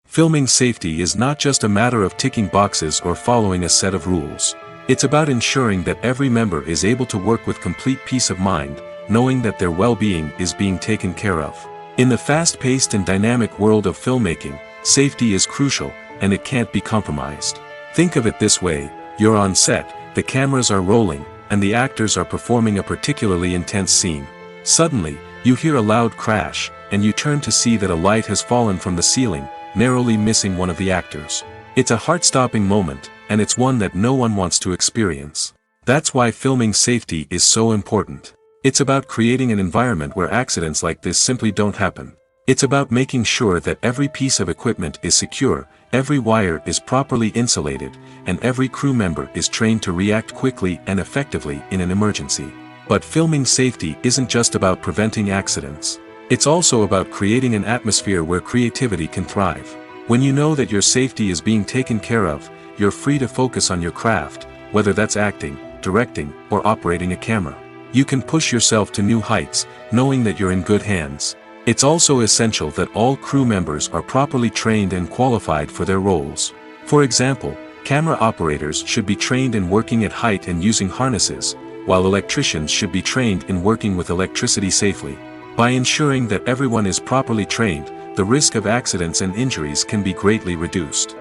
Filming safety is not just a matter of ticking boxes or following a set of rules. It's about ensuring that every member is able to work with complete peace of mind, knowing that their well-being is being taken care of. In the fast-paced and dynamic world of filmmaking, safety is crucial, and it can't be compromised. Think of it this way: you're on set, the cameras are rolling, and the actors are performing a particularly intense scene. Suddenly, you hear a loud crash, and you turn to see that a light has fallen from the ceiling, narrowly missing one of the actors. It's a heart-stopping moment, and it's one that no one wants to experience. That's why filming safety is so important. It's about creating an environment where accidents like this simply don't happen. It's about making sure that every piece of equipment is secure, every wire is properly insulated, and every crew member is trained to react quickly and effectively in an emergency. But filming safety isn't just about preventing accidents. It's also about creating an atmosphere where creativity can thrive. When you know that your safety is being taken care of, you're free to focus on your craft, whether that's acting, directing, or operating a camera. You can push yourself to new heights, knowing that you're in good hands. It's also essential that all crew members are properly trained and qualified for their roles. For example, Camera operators should be trained in working at height and using harnesses, while electricians should be trained in working with electricity safely. By ensuring that everyone is properly trained, the risk of accidents and injuries can be greatly reduced.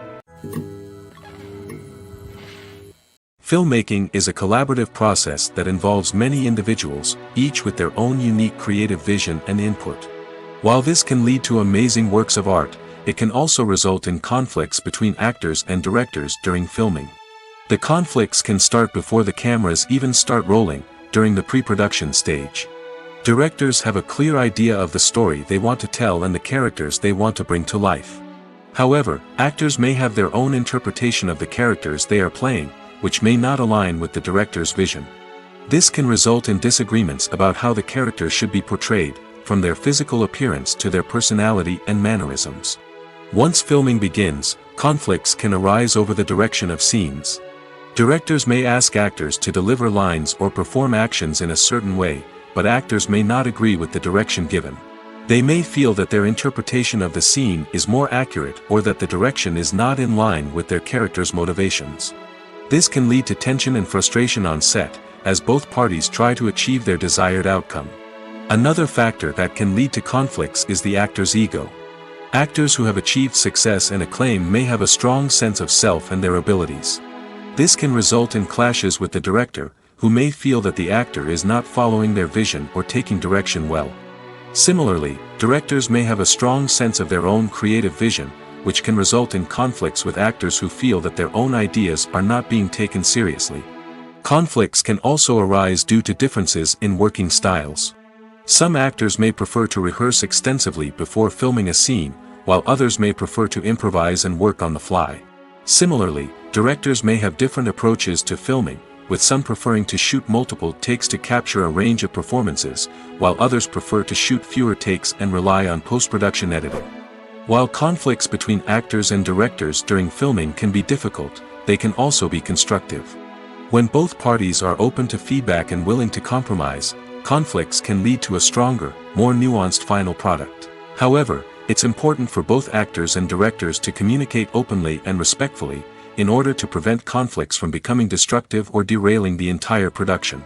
Filmmaking is a collaborative process that involves many individuals, each with their own unique creative vision and input. While this can lead to amazing works of art, it can also result in conflicts between actors and directors during filming. The conflicts can start before the cameras even start rolling, during the pre-production stage. Directors have a clear idea of the story they want to tell and the characters they want to bring to life. However, actors may have their own interpretation of the characters they are playing, which may not align with the director's vision. This can result in disagreements about how the characters should be portrayed, from their physical appearance to their personality and mannerisms. Once filming begins, conflicts can arise over the direction of scenes. Directors may ask actors to deliver lines or perform actions in a certain way, but actors may not agree with the direction given. They may feel that their interpretation of the scene is more accurate or that the direction is not in line with their character's motivations. This can lead to tension and frustration on set, as both parties try to achieve their desired outcome. Another factor that can lead to conflicts is the actor's ego. Actors who have achieved success and acclaim may have a strong sense of self and their abilities. This can result in clashes with the director, who may feel that the actor is not following their vision or taking direction well. Similarly, directors may have a strong sense of their own creative vision, which can result in conflicts with actors who feel that their own ideas are not being taken seriously. Conflicts can also arise due to differences in working styles. Some actors may prefer to rehearse extensively before filming a scene, while others may prefer to improvise and work on the fly. Similarly, directors may have different approaches to filming, with some preferring to shoot multiple takes to capture a range of performances, while others prefer to shoot fewer takes and rely on post-production editing. While conflicts between actors and directors during filming can be difficult, they can also be constructive. When both parties are open to feedback and willing to compromise, conflicts can lead to a stronger, more nuanced final product. However, it's important for both actors and directors to communicate openly and respectfully, in order to prevent conflicts from becoming destructive or derailing the entire production.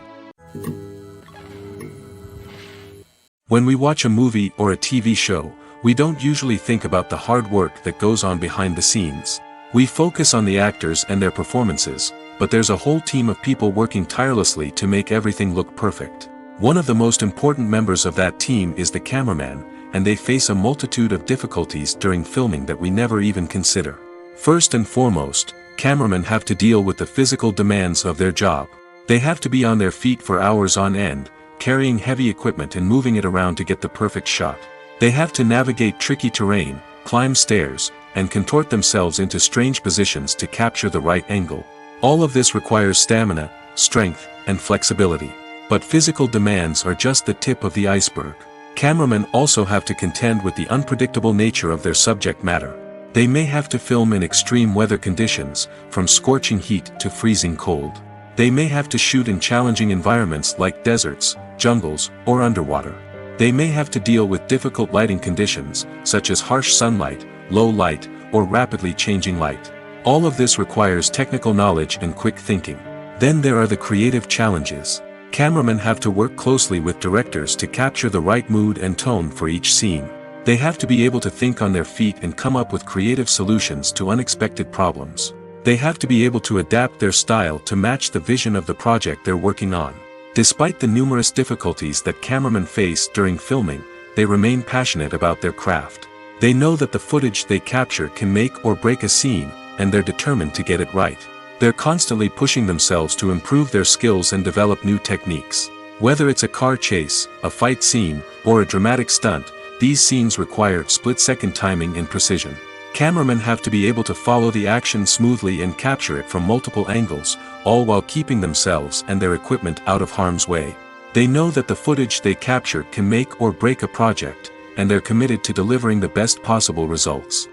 When we watch a movie or a TV show, we don't usually think about the hard work that goes on behind the scenes. We focus on the actors and their performances, but there's a whole team of people working tirelessly to make everything look perfect. One of the most important members of that team is the cameraman, and they face a multitude of difficulties during filming that we never even consider. First and foremost, cameramen have to deal with the physical demands of their job. They have to be on their feet for hours on end, carrying heavy equipment and moving it around to get the perfect shot. They have to navigate tricky terrain, climb stairs, and contort themselves into strange positions to capture the right angle. All of this requires stamina, strength, and flexibility. But physical demands are just the tip of the iceberg. Cameramen also have to contend with the unpredictable nature of their subject matter. They may have to film in extreme weather conditions, from scorching heat to freezing cold. They may have to shoot in challenging environments like deserts, jungles, or underwater. They may have to deal with difficult lighting conditions, such as harsh sunlight, low light, or rapidly changing light. All of this requires technical knowledge and quick thinking. Then there are the creative challenges. Cameramen have to work closely with directors to capture the right mood and tone for each scene. They have to be able to think on their feet and come up with creative solutions to unexpected problems. They have to be able to adapt their style to match the vision of the project they're working on. Despite the numerous difficulties that cameramen face during filming, they remain passionate about their craft. They know that the footage they capture can make or break a scene, and they're determined to get it right. They're constantly pushing themselves to improve their skills and develop new techniques. Whether it's a car chase, a fight scene, or a dramatic stunt, these scenes require split-second timing and precision. Cameramen have to be able to follow the action smoothly and capture it from multiple angles, all while keeping themselves and their equipment out of harm's way. They know that the footage they capture can make or break a project, and they're committed to delivering the best possible results.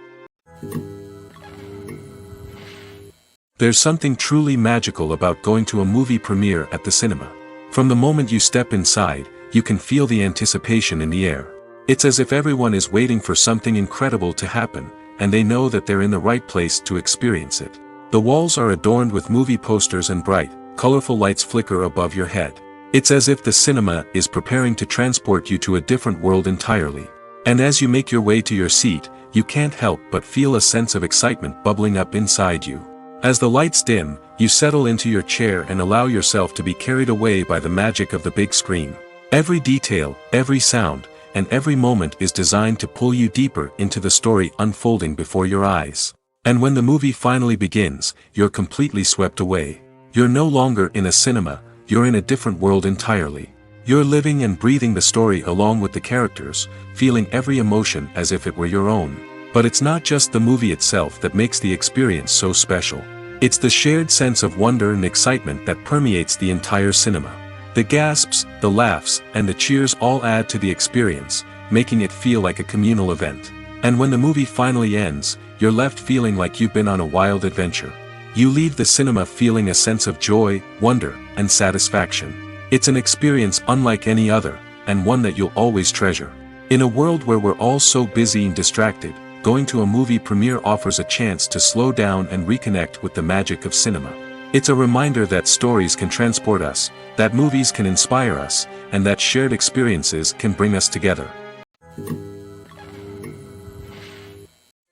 There's something truly magical about going to a movie premiere at the cinema. From the moment you step inside, you can feel the anticipation in the air. It's as if everyone is waiting for something incredible to happen, and they know that they're in the right place to experience it. The walls are adorned with movie posters and bright, colorful lights flicker above your head. It's as if the cinema is preparing to transport you to a different world entirely. And as you make your way to your seat, you can't help but feel a sense of excitement bubbling up inside you. As the lights dim, you settle into your chair and allow yourself to be carried away by the magic of the big screen. Every detail, every sound, and every moment is designed to pull you deeper into the story unfolding before your eyes. And when the movie finally begins, you're completely swept away. You're no longer in a cinema, you're in a different world entirely. You're living and breathing the story along with the characters, feeling every emotion as if it were your own. But it's not just the movie itself that makes the experience so special. It's the shared sense of wonder and excitement that permeates the entire cinema. The gasps, the laughs, and the cheers all add to the experience, making it feel like a communal event. And when the movie finally ends, you're left feeling like you've been on a wild adventure. You leave the cinema feeling a sense of joy, wonder, and satisfaction. It's an experience unlike any other, and one that you'll always treasure. In a world where we're all so busy and distracted, going to a movie premiere offers a chance to slow down and reconnect with the magic of cinema. It's a reminder that stories can transport us, that movies can inspire us, and that shared experiences can bring us together.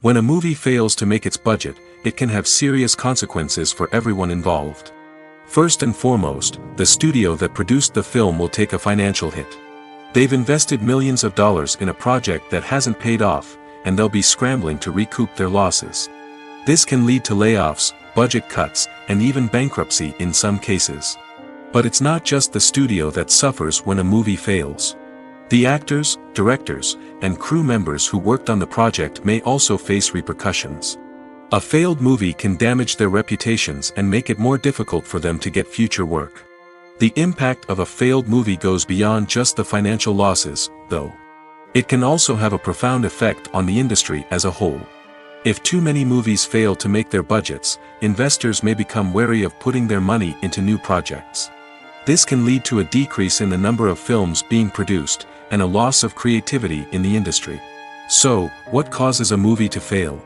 When a movie fails to make its budget, it can have serious consequences for everyone involved. First and foremost, the studio that produced the film will take a financial hit. They've invested millions of dollars in a project that hasn't paid off, and they'll be scrambling to recoup their losses. This can lead to layoffs, budget cuts, and even bankruptcy in some cases. But it's not just the studio that suffers when a movie fails. The actors, directors, and crew members who worked on the project may also face repercussions. A failed movie can damage their reputations and make it more difficult for them to get future work. The impact of a failed movie goes beyond just the financial losses, though. It can also have a profound effect on the industry as a whole. If too many movies fail to make their budgets, investors may become wary of putting their money into new projects. This can lead to a decrease in the number of films being produced, and a loss of creativity in the industry. So, what causes a movie to fail?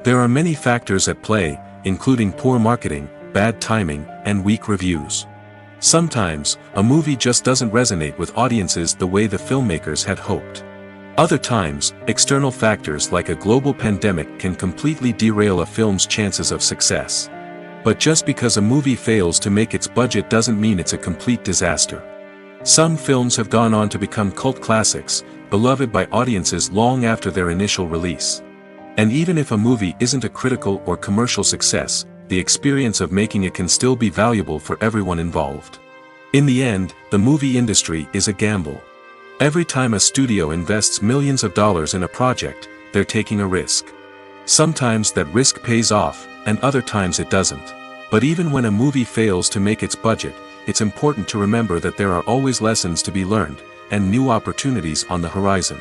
There are many factors at play, including poor marketing, bad timing, and weak reviews. Sometimes, a movie just doesn't resonate with audiences the way the filmmakers had hoped. Other times, external factors like a global pandemic can completely derail a film's chances of success. But just because a movie fails to make its budget doesn't mean it's a complete disaster. Some films have gone on to become cult classics, beloved by audiences long after their initial release. And even if a movie isn't a critical or commercial success, the experience of making it can still be valuable for everyone involved. In the end, the movie industry is a gamble. Every time a studio invests millions of dollars in a project, they're taking a risk. Sometimes that risk pays off, and other times it doesn't. But even when a movie fails to make its budget, it's important to remember that there are always lessons to be learned, and new opportunities on the horizon.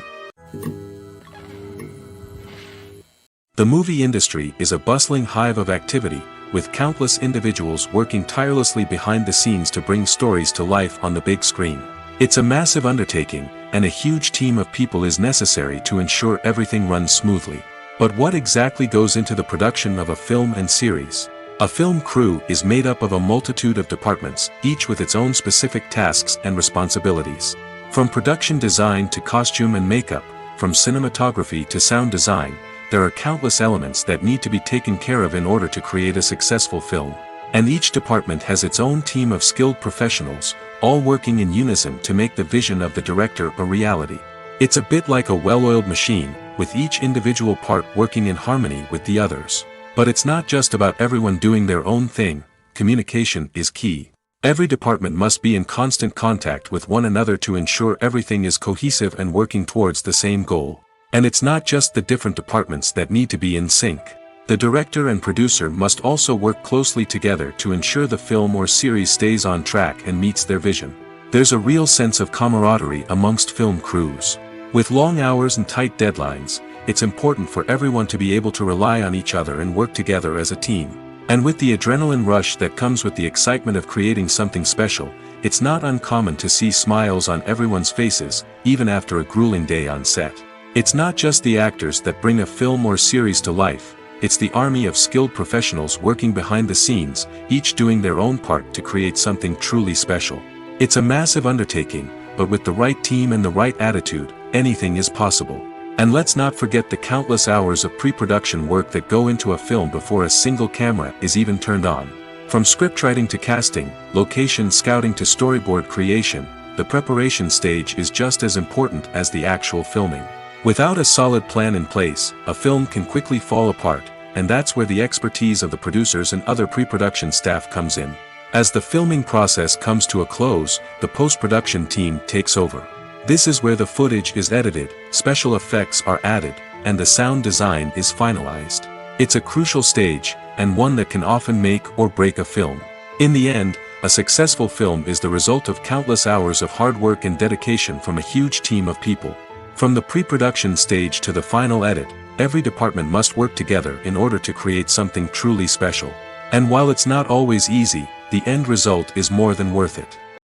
The movie industry is a bustling hive of activity, with countless individuals working tirelessly behind the scenes to bring stories to life on the big screen. It's a massive undertaking, and a huge team of people is necessary to ensure everything runs smoothly. But what exactly goes into the production of a film and series? A film crew is made up of a multitude of departments, each with its own specific tasks and responsibilities. From production design to costume and makeup, from cinematography to sound design, there are countless elements that need to be taken care of in order to create a successful film. And each department has its own team of skilled professionals, all working in unison to make the vision of the director a reality. It's a bit like a well-oiled machine, with each individual part working in harmony with the others. But it's not just about everyone doing their own thing. Communication is key. Every department must be in constant contact with one another to ensure everything is cohesive and working towards the same goal. And it's not just the different departments that need to be in sync. The director and producer must also work closely together to ensure the film or series stays on track and meets their vision. There's a real sense of camaraderie amongst film crews. With long hours and tight deadlines, it's important for everyone to be able to rely on each other and work together as a team. And with the adrenaline rush that comes with the excitement of creating something special, it's not uncommon to see smiles on everyone's faces, even after a grueling day on set. It's not just the actors that bring a film or series to life, It's the army of skilled professionals working behind the scenes, each doing their own part to create something truly special. It's a massive undertaking, but with the right team and the right attitude, anything is possible. And let's not forget the countless hours of pre-production work that go into a film before a single camera is even turned on. From scriptwriting to casting, location scouting to storyboard creation, the preparation stage is just as important as the actual filming. Without a solid plan in place, a film can quickly fall apart, and that's where the expertise of the producers and other pre-production staff comes in. As the filming process comes to a close, the post-production team takes over. This is where the footage is edited, special effects are added, and the sound design is finalized. It's a crucial stage, and one that can often make or break a film. In the end, a successful film is the result of countless hours of hard work and dedication from a huge team of people. From the pre-production stage to the final edit, every department must work together in order to create something truly special. And while it's not always easy, the end result is more than worth it.